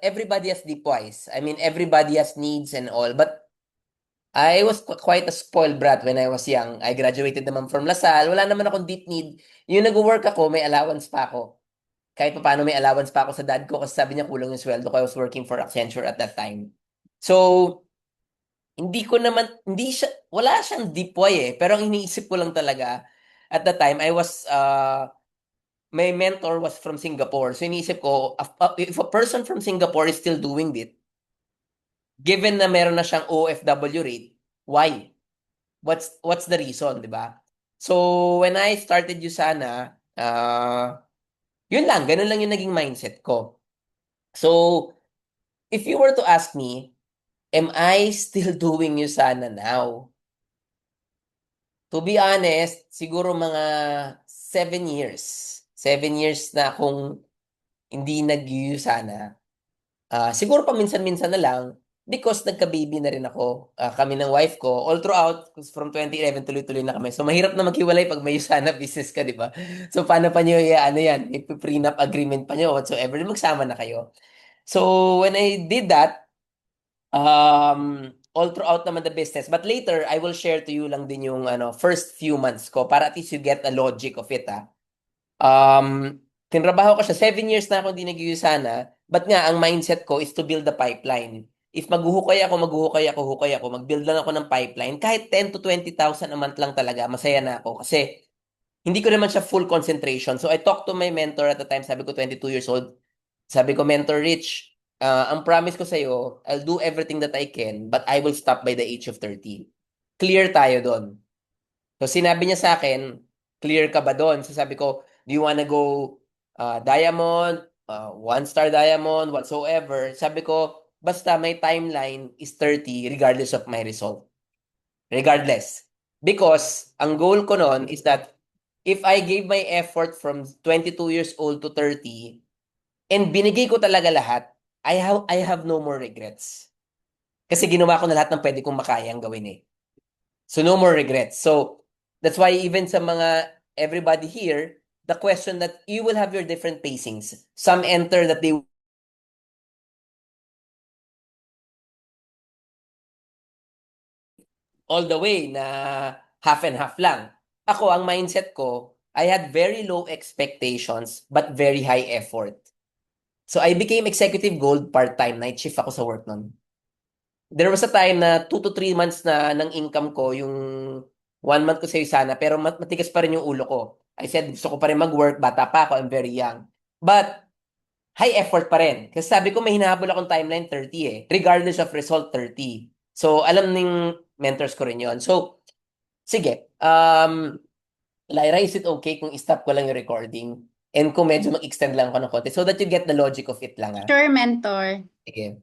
everybody has deep wise. I mean, everybody has needs and all. But I was quite a spoiled brat when I was young. I graduated naman from LaSalle. Wala naman akong deep need. Yung nag-work ako, may allowance pa ako. Kahit pa paano may allowance pa ako sa dad ko kasi sabi niya kulang yung sweldo ko. I was working for Accenture at that time. So, wala siyang deep why Pero ang iniisip ko lang talaga, at that time, my mentor was from Singapore. So iniisip ko, if a person from Singapore is still doing it, given na meron na siyang OFW rate, why? What's the reason, di ba? So when I started USANA, yun lang, ganun lang yung naging mindset ko. So, if you were to ask me, am I still doing USANA now? To be honest, siguro mga 7 years. 7 years na akong hindi nag-USANA. Siguro paminsan-minsan na lang because nagka-baby na rin ako. Kami ng wife ko. All throughout, from 2011, tuloy-tuloy na kami. So, mahirap na maghiwalay pag may USANA business ka, di ba? So, paano pa nyo, yan, ipi-prenup agreement pa nyo, whatsoever, magsama na kayo. So, when I did that, all throughout naman the business. But later, I will share to you lang din yung first few months ko para at least you get a logic of it. Tinrabaho ko siya, 7 years na ako hindi nag-USANA, but nga, ang mindset ko is to build the pipeline. if maghuhukay ako, mag-build lang ako ng pipeline, kahit 10 to 20,000 a month lang talaga, masaya na ako. Kasi hindi ko naman siya full concentration. So I talked to my mentor at the time, sabi ko 22 years old. Sabi ko, Mentor Rich, ang promise ko sa'yo, I'll do everything that I can, but I will stop by the age of 30. Clear tayo doon. So sinabi niya sa akin, clear ka ba doon? So sabi ko, do you wanna go diamond, one-star diamond, whatsoever? Sabi ko, basta my timeline is 30 regardless of my result. Regardless. Because ang goal ko noon is that if I gave my effort from 22 years old to 30 and binigay ko talaga lahat, I have no more regrets. Kasi ginawa ko na lahat ng pwede kong makayang gawin eh. So no more regrets. So that's why even sa mga everybody here, the question that you will have your different pacings. Some enter that they all the way na half and half lang. Ako, ang mindset ko, I had very low expectations but very high effort. So I became executive gold part-time. Night shift ako sa work nun. There was a time na 2 to 3 months na ng income ko, yung 1 month ko sa'yo sana, pero matigas pa rin yung ulo ko. I said, gusto ko pa rin mag-work, bata pa ako, I'm very young. But, high effort pa rin. Kasi sabi ko, may hinahabol akong timeline 30 eh. Regardless of result, 30. So, alam ng mentors ko rin yon. So, sige. Lyra, is it okay kung i-stop ko lang yung recording? And kung medyo mag-extend lang ako ng konti so that you get the logic of it lang ah. Sure, mentor. Sige.